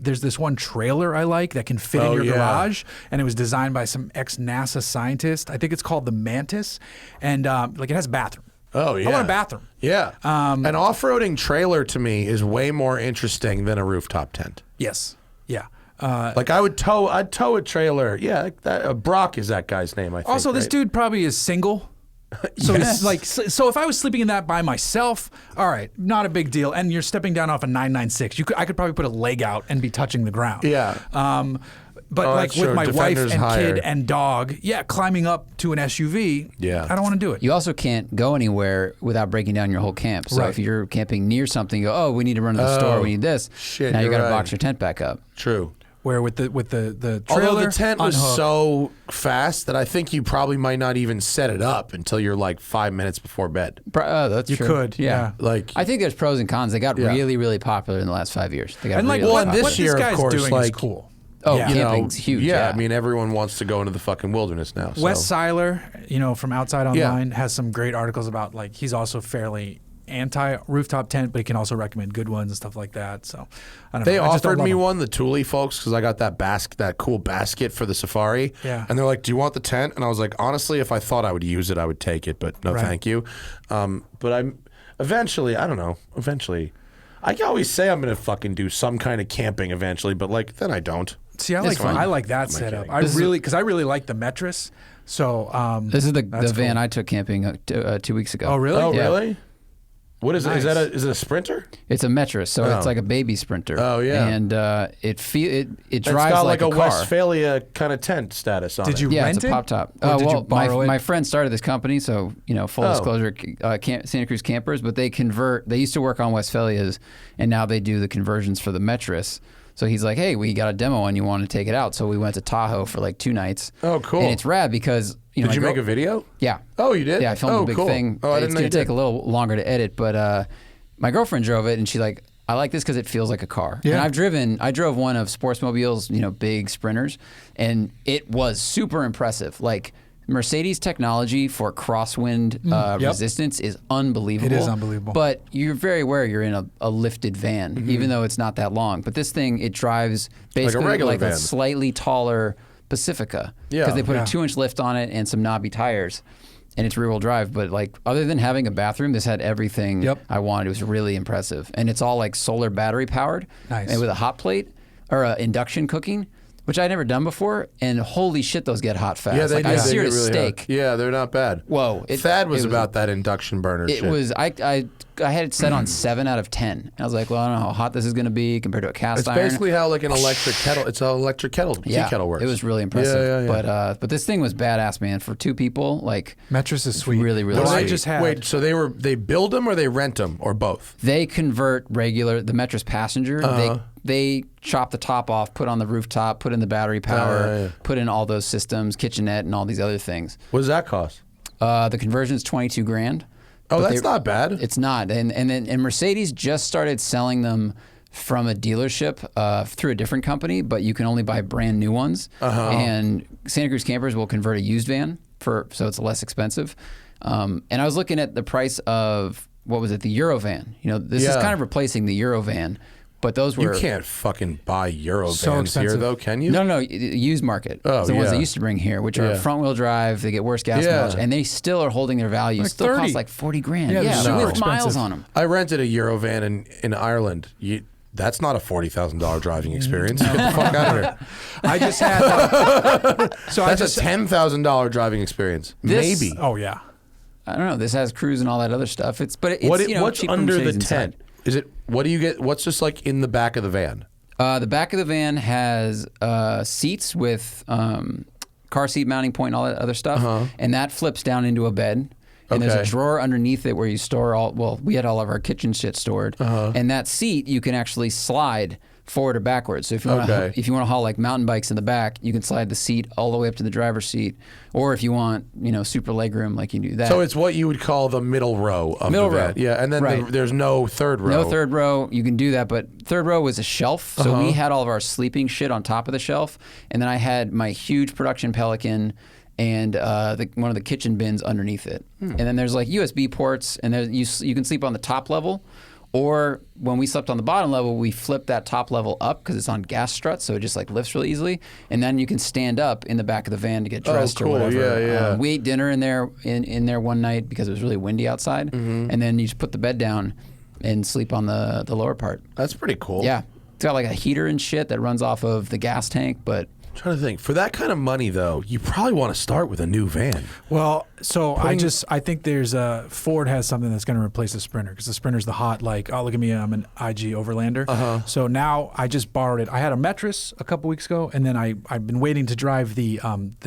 there's this one trailer I like that can fit in your garage, and it was designed by some ex-NASA scientist. I think it's called the Mantis, and it has a bathroom. Oh yeah, I want a bathroom. Yeah, an off-roading trailer to me is way more interesting than a rooftop tent. Yes. Yeah. Like I'd tow a trailer. Yeah, Brock is that guy's name. I think. Also, this dude probably is single. So it's like, so if I was sleeping in that by myself, all right, not a big deal. And you're stepping down off a 996, I could probably put a leg out and be touching the ground. Yeah. But like with my Defender's wife and higher. kid and dog, climbing up to an SUV, I don't want to do it. You also can't go anywhere without breaking down your whole camp. So if you're camping near something, you go, oh, we need to run to the store, we need this. Shit, now you got to right. box your tent back up. True. Where with the trailer, Although the tent was unhooked. so fast that I think you probably might not even set it up until you're like 5 minutes before bed. That's You true. could, yeah. Like I think there's pros and cons. They got really, really popular in the last 5 years. They got And like really what, this what year, this of guy's course, doing like, is cool. Oh, Yeah. camping's huge. Yeah, I mean everyone wants to go into the fucking wilderness now. Wes so. Seiler, from Outside Online, has some great articles about like he's also fairly anti-rooftop tent, but he can also recommend good ones and stuff like that. So I don't know. They I just don't offered love me them. one, the Thule folks, because I got that cool basket for the Safari. Yeah. And they're like, "Do you want the tent?" And I was like, "Honestly, if I thought I would use it, I would take it, but no, Right. thank you." But I'm eventually, I don't know. Eventually, I always say I'm gonna fucking do some kind of camping eventually, but like then I don't. See, I It's fun. like that setup. kidding? Because I really like the Metris. So This is the that's van cool. I took camping 2 weeks ago. Oh, really? Oh, Yeah. really? What is it? Nice. Is it a Sprinter? It's a Metris, so it's like a baby Sprinter. Oh, yeah. And it drives It's got like a car. Westphalia kind of tent status on it. Did you Yeah, rent it's a it? pop top. Or did you borrow it? My friend started this company, so full disclosure, Santa Cruz Campers. But they convert. They used to work on Westphalias, and now they do the conversions for the Metris. So he's like, "Hey, we got a demo, and you want to take it out?" So we went to Tahoe for like 2 nights. Oh, cool. And it's rad because Did you make a video? Yeah. Oh, you did? Yeah, I filmed a big cool. thing. Oh, I it's didn't know going you to take did. a little longer to edit, but my girlfriend drove it, and she like I like this because it feels like a car. Yeah. And I drove one of Sportsmobile's, big sprinters, and it was super impressive. Like, Mercedes technology for crosswind resistance is unbelievable. It is unbelievable. But you're very aware you're in a lifted van, even though it's not that long. But this thing, it drives basically like a slightly taller Pacifica. Because they put a 2-inch lift on it and some knobby tires. And it's rear-wheel drive, but like other than having a bathroom, this had everything I wanted. It was really impressive, and it's all like solar battery powered, and with a hot plate or induction cooking, which I'd never done before. And holy shit, those get hot fast. Yeah, they like do. I seared a really steak. Hot. Yeah, they're not bad. Whoa, Thad was about that induction burner. It was. I had it set on 7 out of 10. And I was like, well, I don't know how hot this is going to be compared to a cast iron. It's basically how like an electric kettle. It's an electric kettle. Tea kettle works. It was really impressive. Yeah. But this thing was badass, man. For 2 people, like Metris is sweet. Really, really. What sweet. I just had. Wait, so they build them or they rent them or both? They convert the Metris Passenger. They chop the top off, put on the rooftop, put in the battery power, put in all those systems, kitchenette, and all these other things. What does that cost? The conversion is $22,000. Oh, that's not bad. It's not, and Mercedes just started selling them from a dealership through a different company, but you can only buy brand new ones. And Santa Cruz Campers will convert a used van so it's less expensive. And I was looking at the price of what was it, the Eurovan? This is kind of replacing the Eurovan. But those were... You can't fucking buy Eurovans here, though, can you? No, used market. It's the ones they used to bring here, which are front-wheel drive. They get worse gas mileage, and they still are holding their value. Like still 30. cost like $40,000. Yeah, with miles on them. I rented a Eurovan in Ireland. That's not a $40,000 driving experience. Get the fuck out of here. I just had... That's a $10,000 driving experience. Maybe. Oh, yeah. I don't know. This has cruise and all that other stuff. What's cheaper under the Mercedes tent? inside. What do you get? What's just like in the back of the van? The back of the van has seats with car seat mounting point and all that other stuff, and that flips down into a bed. And there's a drawer underneath it where you store we had all of our kitchen shit stored. And that seat you can actually slide forward or backwards. So if you want to haul like mountain bikes in the back, you can slide the seat all the way up to the driver's seat. Or if you want, super legroom, like you can do that. So it's what you would call the middle row of the van. Yeah, and then there's no third row. No third row. You can do that, but third row was a shelf. So we had all of our sleeping shit on top of the shelf, and then I had my huge production Pelican and one of the kitchen bins underneath it. And then there's like USB ports, and you can sleep on the top level. Or when we slept on the bottom level, we flipped that top level up because it's on gas struts, so it just like lifts really easily. And then you can stand up in the back of the van to get dressed or whatever. Yeah. We ate dinner in there one night because it was really windy outside. And then you just put the bed down and sleep on the lower part. That's pretty cool. Yeah. It's got like a heater and shit that runs off of the gas tank, but... I'm trying to think. For that kind of money, though, you probably want to start with a new van. Well, so I think there's Ford has something that's going to replace the Sprinter, because the Sprinter's the hot, like, oh, look at me, I'm an IG Overlander. So now I just borrowed it. I had a Metris a couple weeks ago, and then I've been waiting to drive the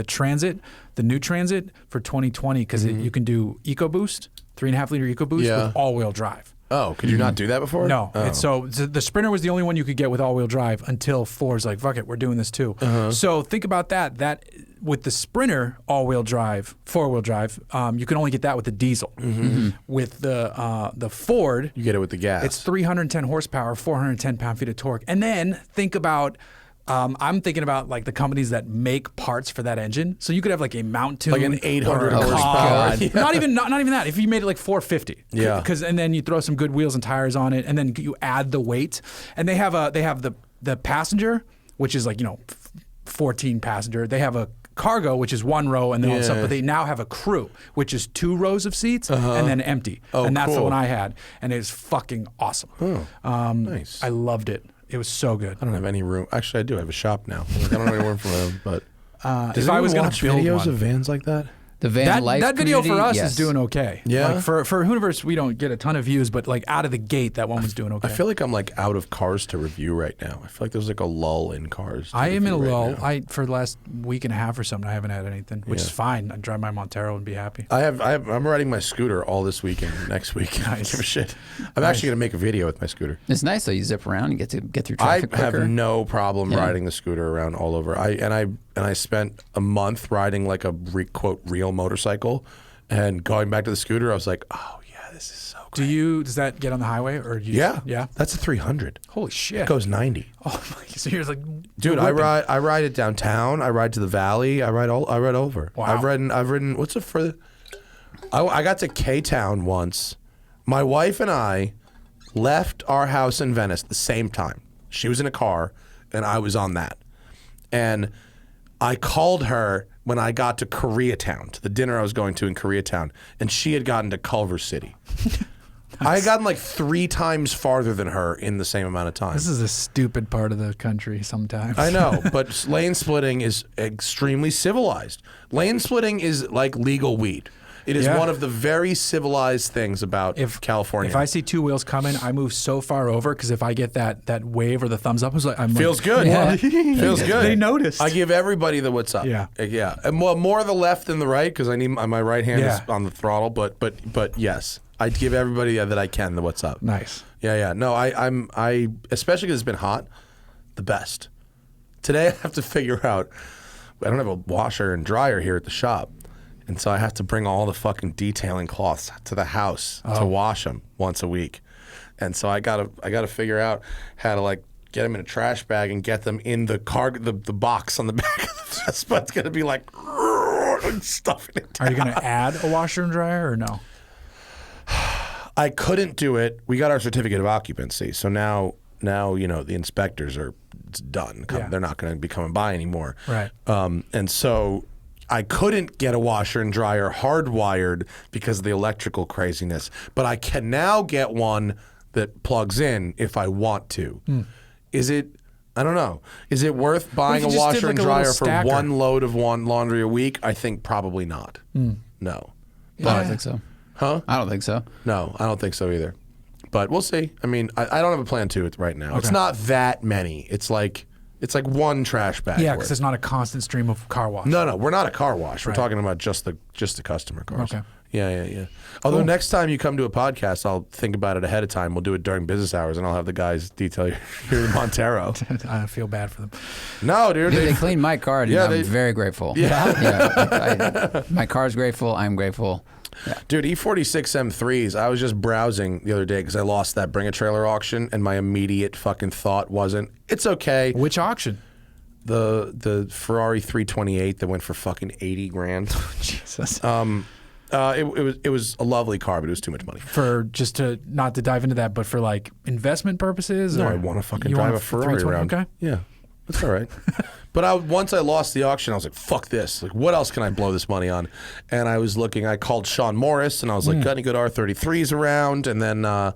Transit, the new Transit for 2020, because you can do EcoBoost, 3.5 liter EcoBoost with all-wheel drive. Oh, could you not do that before? No. So the Sprinter was the only one you could get with all-wheel drive until Ford's like, fuck it, we're doing this too. So think about that. That with the Sprinter all-wheel drive, 4-wheel drive, you can only get that with the diesel. With the Ford, you get it with the gas. It's 310 horsepower, 410 pound-feet of torque. And then think about... I'm thinking about like the companies that make parts for that engine. So you could have like a mount tune, like an 800 horsepower. Yeah. Not even that. If you made it like 450, yeah. And then you throw some good wheels and tires on it, and then you add the weight. And they have the passenger, which is like 14 passenger. They have a cargo, which is 1 row, and then all this stuff. But they now have a crew, which is 2 rows of seats and then empty. And that's the one I had, and it's fucking awesome. Nice. I loved it. It was so good. I don't have any room. Actually, I do. I have a shop now. I don't have any room for them. But if I was going to build videos one, of vans like that, the van life that video for us yes. is doing okay. Yeah. Like for Hooniverse, we don't get a ton of views, but like out of the gate, that one was doing okay. I feel like I'm like out of cars to review right now. I feel like there's like a lull in cars. I am in a lull. Now. For the last week and a half or something, I haven't had anything, which is fine. I drive my Montero and be happy. I'm riding my scooter all this weekend, next week. I don't give a shit. I'm actually going to make a video with my scooter. It's nice though. You zip around, you get through traffic I have quicker. no problem riding the scooter around all over. I spent a month riding like a quote real motorcycle, and going back to the scooter, I was like, oh yeah, this is so great. Does that get on the highway or Yeah. That's a 300. Holy shit. It goes 90. Oh my! So you're like, Dude, I ride it downtown. I ride to the valley. I ride over. Wow. I've ridden. What's the further? I got to K-Town once. My wife and I left our house in Venice at the same time. She was in a car, and I was on that. And I called her when I got to Koreatown, to the dinner I was going to in Koreatown, and she had gotten to Culver City. I had gotten like 3 times farther than her in the same amount of time. this is a stupid part of the country sometimes. I know, but lane splitting is extremely civilized. Lane splitting is like legal weed. It is one of the very civilized things about California. If I see 2 wheels coming, I move so far over because if I get that wave or the thumbs up, feels good. Yeah. Feels good. They noticed. I give everybody the what's up. Yeah. And more the left than the right because I need my right hand is on the throttle. But yes, I give everybody that I can the what's up. Nice. Yeah. No, I especially because it's been hot, the best. Today I have to figure out. I don't have a washer and dryer here at the shop. And so I have to bring all the fucking detailing cloths to the house to wash them once a week. And so I gotta figure out how to like get them in a trash bag and get them in the the box on the back of the Vespa. It's gonna be like stuffing it down. Are you going to add a washer and dryer or no? I couldn't do it. We got our certificate of occupancy, so now the inspectors are done. They're not going to be coming by anymore. Right. And so I couldn't get a washer and dryer hardwired because of the electrical craziness, but I can now get one that plugs in if I want to. Is it? I don't know. Is it worth buying a washer and dryer for one load of laundry a week? I think probably not. No. I don't think so. Huh? I don't think so. No, I don't think so either. But we'll see. I mean, I don't have a plan to it right now. Okay. It's not that many. It's like one trash bag. Yeah, because it's not a constant stream of car wash. No, we're not a car wash. We're talking about just the customer cars. Okay. Yeah. Although next time you come to a podcast, I'll think about it ahead of time. We'll do it during business hours, and I'll have the guys detail your Montero. I feel bad for them. No, dude. They cleaned my car, and I'm very grateful. Yeah. My car's grateful. I'm grateful. Yeah. Dude, E46 M3s, I was just browsing the other day because I lost that Bring a Trailer auction, and my immediate fucking thought wasn't, it's okay. Which auction? The Ferrari 328 that went for fucking 80 grand. Jesus. It was a lovely car, but it was too much money. For just to not to dive into that, but for like investment purposes? No, or I want to fucking drive a Ferrari around. Okay. Yeah, that's all right. But once I lost the auction, I was like, fuck this. Like, what else can I blow this money on? And I was looking, I called Sean Morris, and I was like, got any good R33s around? And then I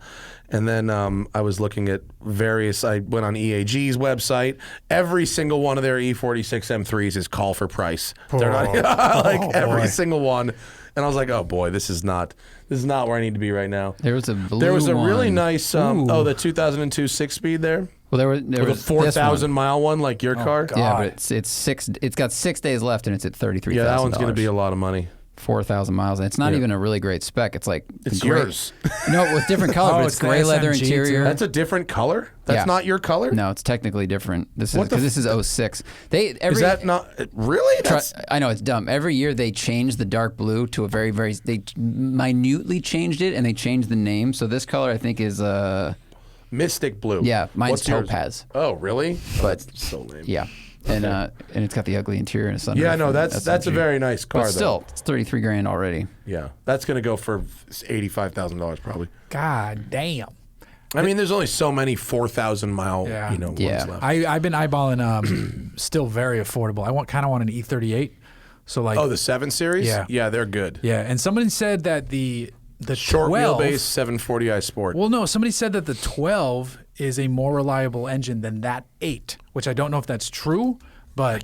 was looking at I went on EAG's website. Every single one of their E46 M3s is call for price. They're not every single one. And I was like, oh boy, this is not where I need to be right now. There was a really nice the 2002 6-speed there. Well, there was a 4,000-mile one like your car. God. Yeah, but it's got 6 days left and it's at $33,000. Yeah, that one's going to be a lot of money. 4,000 miles, and it's not even a really great spec. It's like it's yours. No, with different color. But it's gray leather interior. Too. That's a different color. That's not your color. No, it's technically different. This is 06. Is that not really? I know it's dumb. Every year they change the dark blue to a very they minutely changed it, and they changed the name. So this color I think is Mystic blue. Yeah, mine's topaz. Yours? Oh, really? But that's so lame. Yeah. And it's got the ugly interior and sunroof. Yeah, no, that's a very nice car. But still, it's $33,000 already. Yeah, that's gonna go for $85,000 probably. God damn. I mean, there's only so many 4,000-mile ones left. I've been eyeballing still very affordable. I kind of want an E38. So like the 7 Series. Yeah, they're good. Yeah, and somebody said that the short 12, wheelbase 740i Sport. Well, no, somebody said that the 12 is a more reliable engine than that 8, which I don't know if that's true, but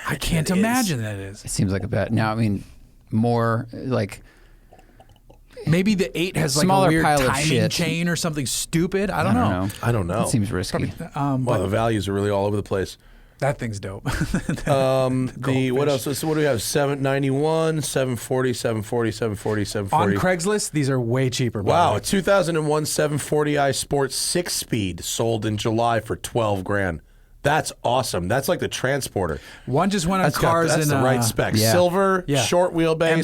I can't imagine that it is. It seems like a bet. Now, I mean, more like maybe the 8 has like smaller a weird pile of timing shit. chain or something stupid. I don't know. I don't know. It seems risky. The values are really all over the place. That thing's dope. What else? So what do we have? 791, 740, 740, 740, 740. On Craigslist, these are way cheaper. Wow, a 2001 740i Sport 6-speed sold in July for $12,000. That's awesome. That's like the Transporter. One just went on That's cars that's in the right spec. Silver, short wheelbase,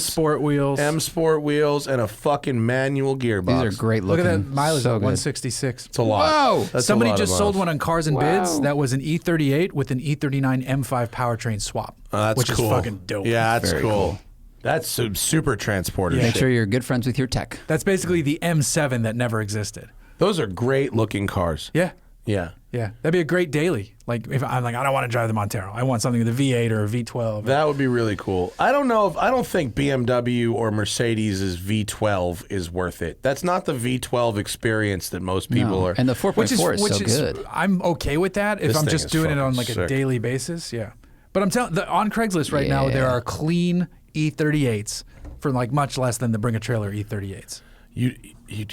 M Sport wheels, and a fucking manual gearbox. These are great Look looking. at that mileage, so at good. 166. It's a lot. Whoa! That's Somebody a lot just of sold miles. one on Cars and Bids that was an E38 with an E39 M5 powertrain swap, That's which cool. is fucking dope. Yeah, that's Very cool. cool. That's super Transporter Make shit. sure you're good friends with your tech. That's basically the M7 that never existed. Those are great looking cars. Yeah. Yeah. Yeah, that'd be a great daily. Like if I'm like, I don't want to drive the Montero. I want something with a V8 or a V12. That would be really cool. I don't think BMW or Mercedes' V12 is worth it. That's not the V12 experience that most people are. And the 4.4 is so good. I'm okay with that if This I'm thing just is doing it on fucking like a sick. daily basis. Yeah, but I'm telling on Craigslist right now there are clean E38s for like much less than the Bring a Trailer E38s.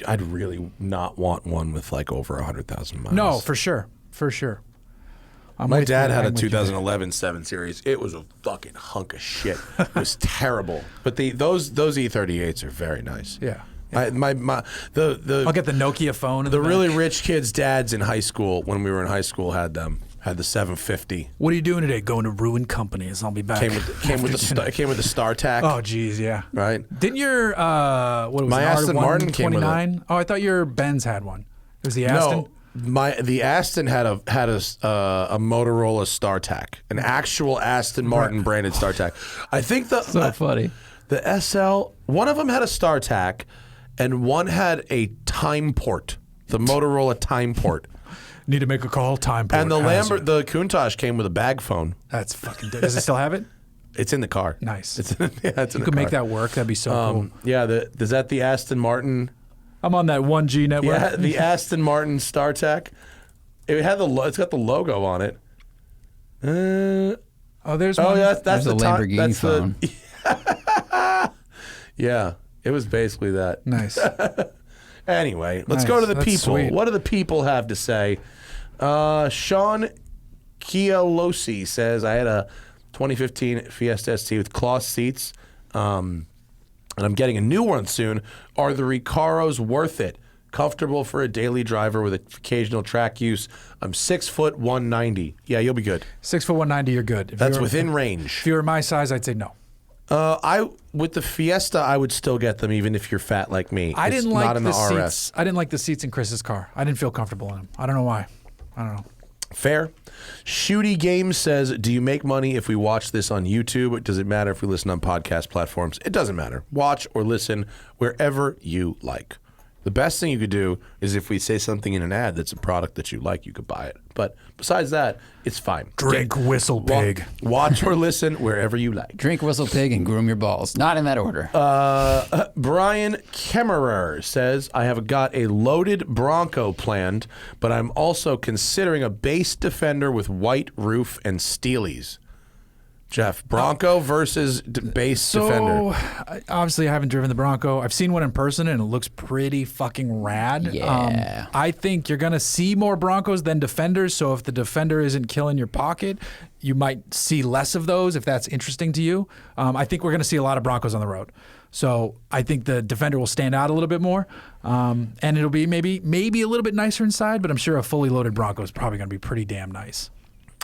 I'd really not want one with like over 100,000 miles. No, for sure. My dad had a 2011 7 Series. It was a fucking hunk of shit. It was terrible. But those E38s are very nice. Yeah. I'll get the Nokia phone. The really rich kids' dads in high school, when we were in high school, had them. Had the 750. What are you doing today? Going to ruined companies. I'll be back. Came with the StarTAC. Oh, geez, yeah. Right. Didn't your what was My it, Aston Martin came with it. R129? Oh, I thought your Benz had one. It was the Aston. No, the Aston had a Motorola StarTAC, an actual Aston Martin branded StarTAC. I think funny. The SL, one of them had a StarTAC, and one had a Time Port, the Motorola Time Port. Need to make a call. Time. And the the Countach came with a bag phone. That's fucking. Does it still have it? It's in the car. Nice. It's in the You could make that work. That'd be so cool. Yeah, is that the Aston Martin? I'm on that 1G network. Yeah, the Aston Martin StarTAC. It's got the logo on it. There's one. Yeah, that's There's the a Lamborghini phone. Yeah, it was basically that. Nice. Anyway, let's Nice. go to the That's people. sweet. What do the people have to say? Sean Chialosi says, I had a 2015 Fiesta ST with cloth seats, and I'm getting a new one soon. Are the Recaros worth it? Comfortable for a daily driver with occasional track use. I'm 6 foot 190. Yeah, you'll be good. 6 foot 190. You're good. That's within range. If you were my size, I'd say no. With the Fiesta, I would still get them even if you're fat like me. I didn't like not in the RS. seats. I didn't like the seats in Chris's car. I didn't feel comfortable in them. I don't know why. I don't know. Fair. Shooty Games says, do you make money if we watch this on YouTube? Does it matter if we listen on podcast platforms? It doesn't matter. Watch or listen wherever you like. The best thing you could do is if we say something in an ad that's a product that you like, you could buy it. But besides that, it's fine. Drink Whistle Pig. Watch or listen wherever you like. Drink Whistle Pig and groom your balls. Not in that order. Brian Kemmerer says, I have got a loaded Bronco planned, but I'm also considering a base Defender with white roof and Steelies. Jeff, Bronco versus base Defender. Obviously, I haven't driven the Bronco. I've seen one in person, and it looks pretty fucking rad. Yeah. I think you're going to see more Broncos than Defenders, so if the Defender isn't killing your pocket, you might see less of those if that's interesting to you. I think we're going to see a lot of Broncos on the road. So I think the Defender will stand out a little bit more, and it'll be maybe a little bit nicer inside, but I'm sure a fully loaded Bronco is probably going to be pretty damn nice.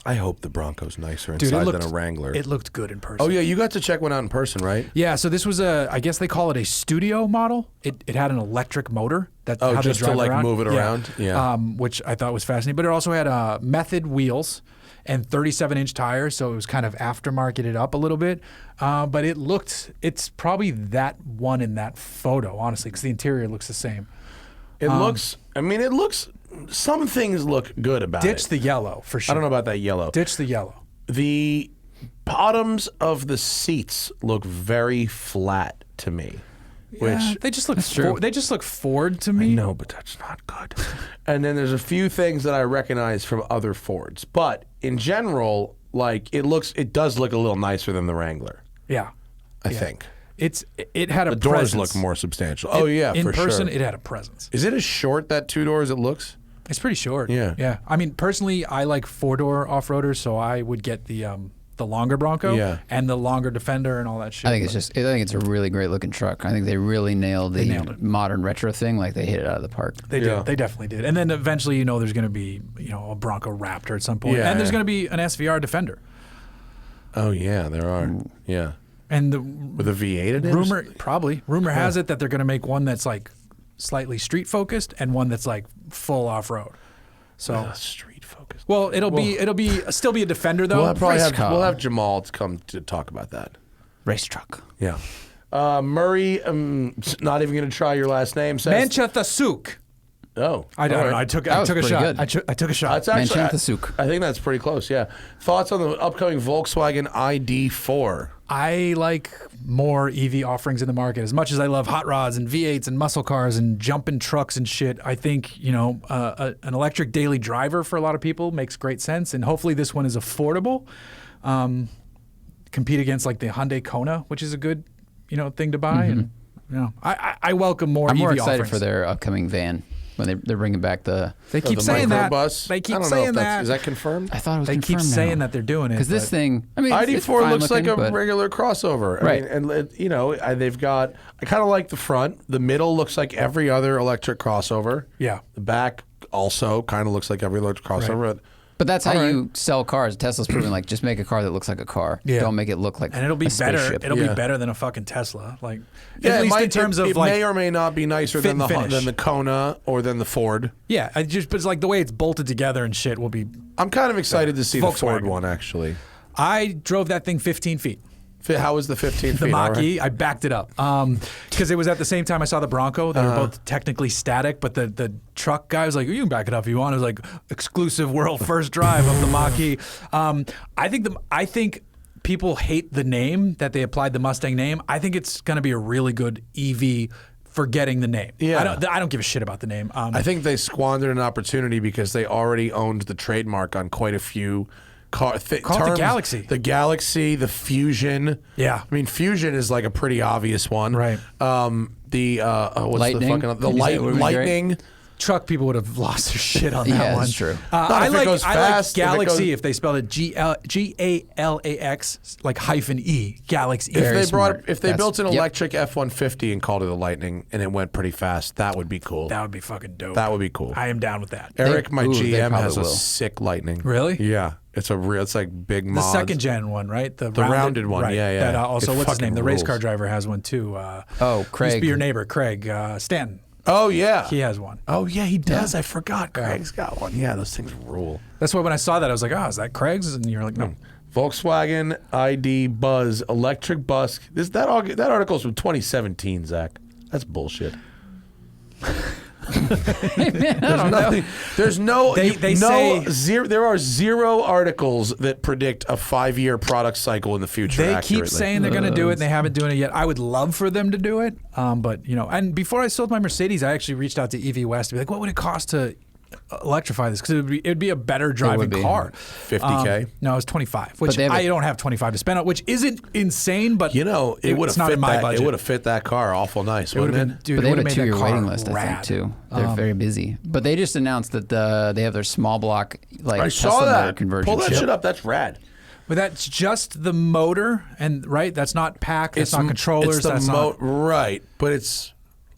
I hope the Bronco's nicer inside than a Wrangler. It looked good in person. Oh, yeah, you got to check one out in person, right? Yeah, so this was I guess they call it a studio model. It had an electric motor. That's Oh, how just they to drive like around. move it around? Yeah. Which I thought was fascinating. But it also had method wheels and 37-inch tires, so it was kind of aftermarketed up a little bit. But it's probably that one in that photo, honestly, because the interior looks the same. It looks, some things look good about it. Ditch the yellow, for sure. I don't know about that yellow. Ditch the yellow. The bottoms of the seats look very flat to me. Yeah, they just look they just look Ford to me. No, but that's not good. And then there's a few things that I recognize from other Fords. But in general, like it does look a little nicer than the Wrangler. Yeah. I think. It had a The doors presence. look more substantial. Oh, yeah, in for sure. person, it had a presence. Is it as short, that 2-door, as it looks? It's pretty short. Yeah. Yeah. I mean, personally, I like 4-door off-roaders, so I would get the the longer Bronco Yeah. and the longer Defender and all that shit. I think it's a really great looking truck. I think they really nailed the modern retro thing. Like they hit it out of the park. They did. They definitely did. And then eventually, there's going to be, a Bronco Raptor at some point. And there's going to be an SVR Defender. Oh, yeah, there are. Yeah. And with a V8 in it? Rumor has it that they're going to make one that's like slightly street focused and one that's like full off road. So street focused. Well, it'll still be a Defender though. We'll have Jamal to come to talk about that. Race truck. Yeah. Murray, not even going to try your last name. Says, Manchester Souk. Oh, I don't know. I took a shot. I took a shot. That's actually, I think that's pretty close. Yeah. Thoughts on the upcoming Volkswagen ID4? I like more EV offerings in the market. As much as I love hot rods and V8s and muscle cars and jumping trucks and shit, I think an electric daily driver for a lot of people makes great sense. And hopefully this one is affordable. Compete against like the Hyundai Kona, which is a good thing to buy. And I welcome more. I'm EV more excited offerings. for their upcoming van. When they're bringing back the saying that. Bus. They keep saying that. Is that confirmed? I thought it was They confirmed keep saying now. that they're doing it. Because this thing, I mean, ID4 it's fine looks looking, like a but regular crossover. Right. I mean, and they've got, I kind of like the front. The middle looks like every other electric crossover. Yeah. The back also kind of looks like every electric crossover. Right. But that's how you sell cars. Tesla's proving like just make a car that looks like a car. Yeah. Don't make it look like and it'll be a better. spaceship. It'll be better than a fucking Tesla. Like Yeah, at least in terms of it like may or may not be nicer fit than and finish. the Kona or than the Ford. yeah, but it's like the way it's bolted together and shit will be. I'm kind of excited to see the Ford Volkswagen. one actually. I drove that thing 15 feet. How was the 15 feet? The all right? Mach-E, I backed it up because it was at the same time I saw the Bronco. They were both technically static, but the truck guy was like, "You can back it up if you want." It was like exclusive world first drive of the Mach-E. I think people hate the name that they applied the Mustang name. I think it's going to be a really good EV for getting the name. Yeah. I don't give a shit about the name. I think they squandered an opportunity because they already owned the trademark on quite a few Call it the Galaxy. The Galaxy, the Fusion. Yeah. I mean, Fusion is like a pretty obvious one. Right. The what's Lightning? the Lightning. Truck people would have lost their shit on that Yeah, one. that's true. Not if it goes fast, I if it like Galaxy goes- if they spelled it Galax like -E Galaxy. Very smart. If they That's- built an yep. electric F-150 and called it a Lightning and it went pretty fast, that would be cool. That would be fucking dope. That would be cool. I am down with that. Eric, my they GM, probably has a will. sick Lightning. Really? Yeah. It's like big The mods. second gen one, right? The rounded one, right. yeah. That, also, It what's his name? fucking The race rules. car driver has one too. Oh, Used to Craig. be your neighbor, Craig Stanton. Oh, yeah. He has one. Oh, yeah, he does. I forgot. Craig's got one. Yeah, those things rule. That's why when I saw that, I was like, "Oh, is that Craig's?" And you're like, "No." Volkswagen ID Buzz electric bus. That article's from 2017, Zach. That's bullshit. There's no. They say zero. There are zero articles that predict a 5-year product cycle in the future. they accurately. keep saying they're going to do it, and they haven't doing it yet. I would love for them to do it, but and before I sold my Mercedes, I actually reached out to EV West to be like, "What would it cost to electrify this?" Because it would be a better driving be. car. 50K? No, it was 25, which they have I don't have 25 to spend on, which isn't insane, but it would it's have not fit in my that. budget. It would have fit that car awful nice. It would Wouldn't have it? been, dude. But they it have a would have made 2-year that car waiting list, I think, rad. too. They're very busy. But they just announced that they have their small block like I Tesla saw motor that. conversion. Pull that chip. shit up. That's rad. But that's just the motor, and right, that's not pack, that's not controllers, It's the that's not. right, but it's.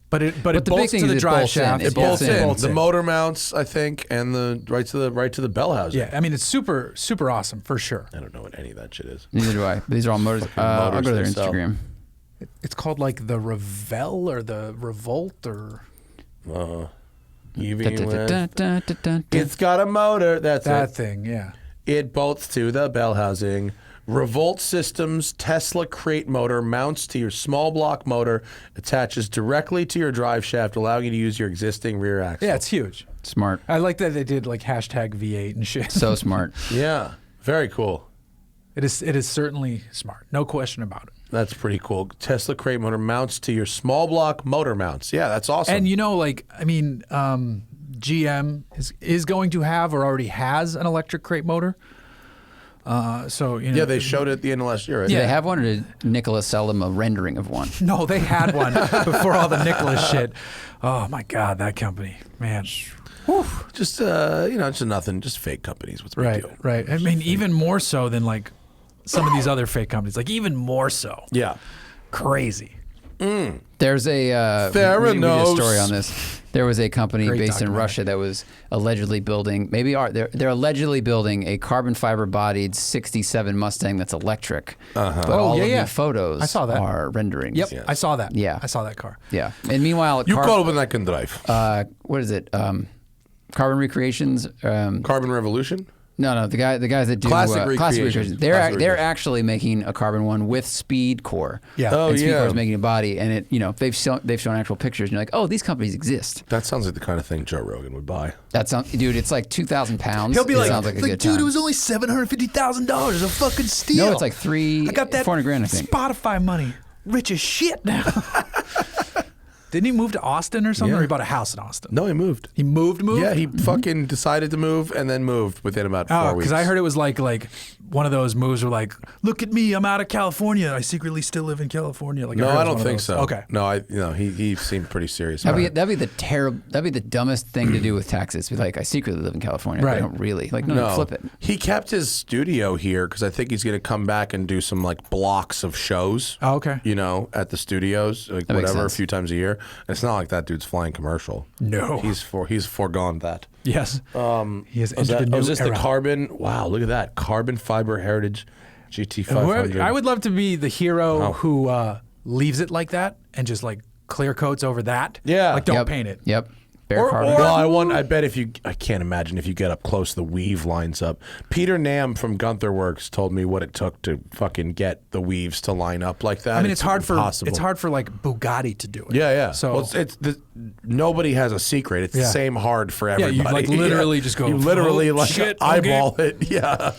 But it the big bolts thing to is the it drive bolts in. shaft. It It bolts in. bolts The motor mounts, I think, and the right to the bell housing. Yeah, I mean it's super awesome for sure. I don't know what any of that shit is. Neither do I. These are all motors. I'll go to their they sell. Instagram. It's called like the Revel or the Revolt or EV West. It's got a motor. That's that it. thing. Yeah. It bolts to the bell housing. Revolt Systems Tesla crate motor mounts to your small block motor, attaches directly to your drive shaft, allowing you to use your existing rear axle. Yeah, it's huge. Smart. I like that they did like hashtag V8 and shit. So smart. Yeah, very cool. It is certainly smart. No question about it. That's pretty cool. Tesla crate motor mounts to your small block motor mounts. Yeah, that's awesome. And GM is going to have or already has an electric crate motor. Yeah, they showed it at the end of last year, right? Do they have one, or did Nicholas sell them a rendering of one? No, they had one before all the Nicholas shit. Oh my God, that company, man. Just just nothing, just fake companies. What's the big Right, deal? right. I mean, even more so than like some of these other fake companies, like even more so. Yeah. Crazy. There's a we did a story on this. There was a company Great based in documentary. Russia that was allegedly building, they're allegedly building a carbon fiber bodied '67 Mustang that's electric. But all of the photos I saw that. are renderings. Yep, I saw that. Yeah. I saw that car. Yeah. And meanwhile, You call it when that can drive. what is it? Carbon Recreations. Carbon Revolution? No, the guys that do Classic Recreations. They're Classic they're Recreations. actually making a carbon one with Speed Core. Yeah. Oh, and Speed yeah. Core is making a body, and it they've shown actual pictures, and you're like, oh, these companies exist. That sounds like the kind of thing Joe Rogan would buy. That sounds, dude. It's like 2,000 pounds. He'll be it like, sounds like a good dude, time. it was only $750,000. It's a fucking steal. No, it's like I got that 400 grand, I think. Spotify money. Rich as shit now. Didn't he move to Austin or something? Yeah. Or he bought a house in Austin? No, he moved. He moved? Yeah, he fucking decided to move and then moved within about 4 weeks. Because I heard it was like one of those moves where like, look at me, I'm out of California. I secretly still live in California. Like, No, heard it I was don't one of think those. so. Okay. No, he seemed pretty serious about it. That'd be the dumbest thing to do with taxes. Be like, I secretly live in California. Right. I don't really. Like, no, flip it. He kept his studio here because I think he's going to come back and do some like blocks of shows. Oh, okay. At the studios, like That makes whatever, a sense. few times a year. And it's not like that dude's flying commercial. No. He's foregone that. Yes. He has Is entered a new this era. the carbon? Wow, look at that carbon fiber heritage GT 500. I would love to be the hero who leaves it like that and just like clear coats over that. Yeah. Like don't Yep. paint it. Yep. Bare carbon. Well, I bet I can't imagine if you get up close, the weave lines up. Peter Nam from Gunther Works told me what it took to fucking get the weaves to line up like that. I mean, it's hard impossible. for like Bugatti to do it. Yeah. So well, nobody has a secret. It's the same hard for everybody. you, like, literally just go, You literally "Oh, like shit, eyeball it. Yeah.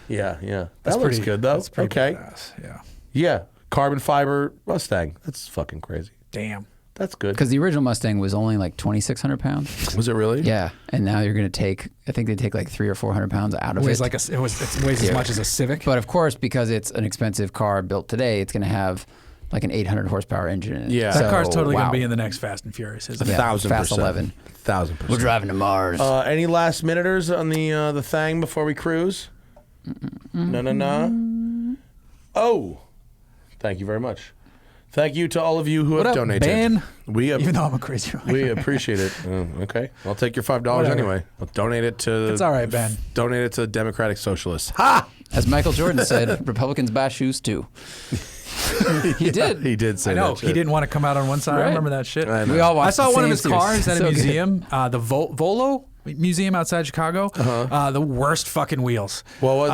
That looks good though. That's pretty Okay. badass. Yeah. Yeah. Carbon fiber Mustang. That's fucking crazy. Damn. That's good. Because the original Mustang was only like 2,600 pounds. Was it really? Yeah, and now you're going to take. I think they take like 300 or 400 pounds out of Weighs it. like it weighs as much as a Civic. But of course, because it's an expensive car built today, it's going to have like an 800 horsepower engine in it. Yeah. that car's So, totally wow. going to be in the next Fast and Furious, isn't it? 1,000%. Fast 11. 1,000%. We're driving to Mars. Any last minuters on the thing before we cruise? No. Oh, thank you very much. Thank you to all of you who What have up, donated. Ben? We Even though I'm a crazy rider. we appreciate it. Okay, I'll take your $5 Whatever. anyway. I'll donate it to. It's all right, Ben. Donate it to the Democratic Socialists. Ha! As Michael Jordan said, Republicans buy shoes too. He did. He did say I know. that. He shit. didn't want to come out on one side. I Right. remember that shit. I know. We all watched I saw the one of same his series. cars at So a good. museum, the Volo Museum outside Chicago. The worst fucking wheels. What was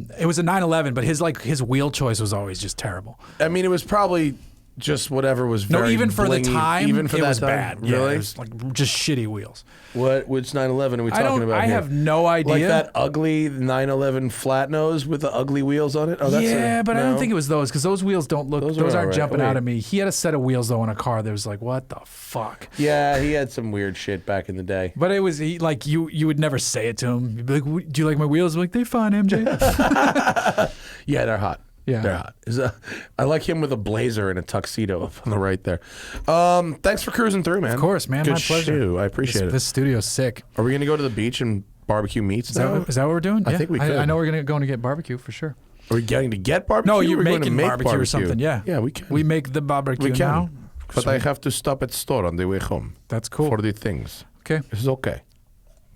it? It was a 911, but his wheel choice was always just terrible. I mean, it was probably just whatever was No, very even for blingy. the time, even for it that was time? bad. Really? Yeah, it was like just shitty wheels. Which 911 are we talking about I here? have no idea. Like that ugly 911 flat nose with the ugly wheels on it? Oh, that's But I don't think it was those because those wheels don't look. Those Those are aren't alright. jumping Wait. out at me. He had a set of wheels though in a car that was like, what the fuck? Yeah, he had some weird shit back in the day. But it was like you would never say it to him. You'd be like, do you like my wheels? Like, they fine, MJ. Yeah, they're hot. Yeah. They're hot. I like him with a blazer and a tuxedo up on the right there. Thanks for cruising through, man. Of course, man. Good My pleasure. shoe. I appreciate it. This studio's sick. Are we going to go to the beach and barbecue meats Is now? that what we're doing? I think we could. I know we're going to get barbecue for sure. Are we getting to get barbecue? No, or you're are we going to making make barbecue or something. Yeah. Yeah, we can. We make the barbecue We can. now. But I have to stop at store on the way home That's cool. for the things. Okay. This is okay.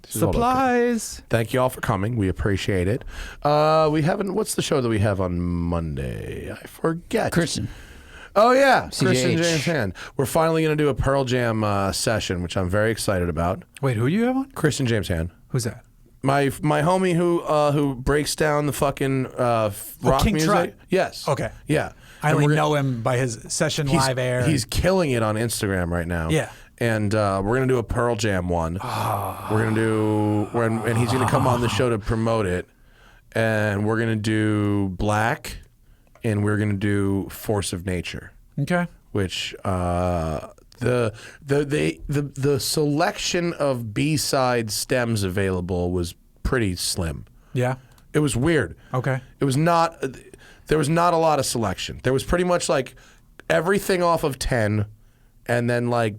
This is all okay. Supplies. Thank you all for coming. We appreciate it. We haven't. What's the show that we have on Monday? I forget. Christian. Oh yeah, CJH. Christian James Hand. We're finally going to do a Pearl Jam session, which I'm very excited about. Wait, who do you have on? Christian James Hand, Who's that? my homie who breaks down the fucking rock King music. Trut. Yes. Okay. Yeah. I And only we're know him by his session He's, live air. he's killing it on Instagram right now. Yeah. And we're gonna do a Pearl Jam one. We're gonna do, and he's gonna come on the show to promote it. And we're gonna do Black, and we're gonna do Force of Nature, okay. which the selection of B-side stems available was pretty slim. Yeah. It was weird. Okay. It was not. There was not a lot of selection. There was pretty much like everything off of 10, and then like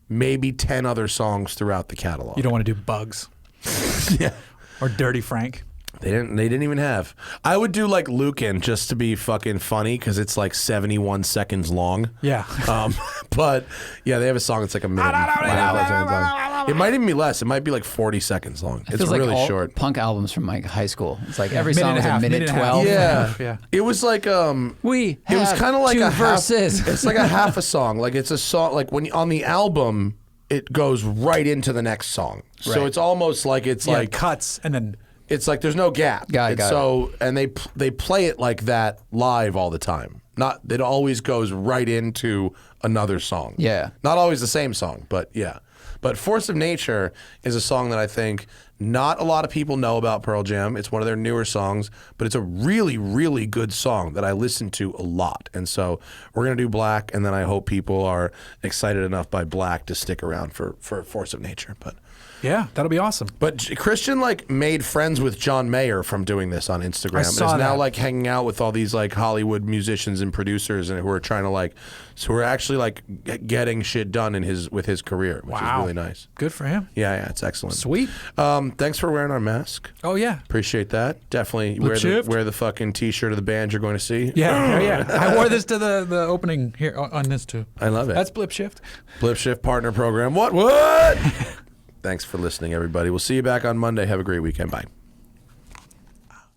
maybe 10 other songs throughout the catalog. You don't want to do Bugs. Yeah. Or Dirty Frank. They didn't even have. I would do like Lucan just to be fucking funny because it's like 71 seconds long. Yeah. But yeah, they have a song that's like a minute. It might even be less. It might be like 40 seconds long. It's feels like really all short. punk albums from like high school. It's like every Minute song and is a a half, minute minute and a half. 12. Yeah. Yeah. It was like We it was have kind of like two a verses. half. It's like a half a song. Like it's a song. Like when on the album, it goes right into the next song. So Right. it's almost like it's Yeah, like cuts and then. it's like there's no gap. Got it, It's got so and they play it like that live all the time. Not it always goes right into another song. Yeah. Not always the same song, but yeah. But Force of Nature is a song that I think not a lot of people know about Pearl Jam. It's one of their newer songs, but it's a really, really good song that I listen to a lot. And so we're going to do Black, and then I hope people are excited enough by Black to stick around for Force of Nature. Yeah, that'll be awesome. But Christian like made friends with John Mayer from doing this on Instagram. I And saw is now that. like hanging out with all these like Hollywood musicians and producers and who are trying to like so we're actually like getting shit done with his career, which is really nice. Good for him. Yeah, it's excellent. Sweet. Thanks for wearing our mask. Oh, yeah. Appreciate that. Definitely Blip shift. wear the fucking t-shirt of the band you're going to see. Yeah. I wore this to the opening here on this too. I love it. That's Blip Shift. Blip Shift Partner Program. What? Thanks for listening, everybody. We'll see you back on Monday. Have a great weekend. Bye.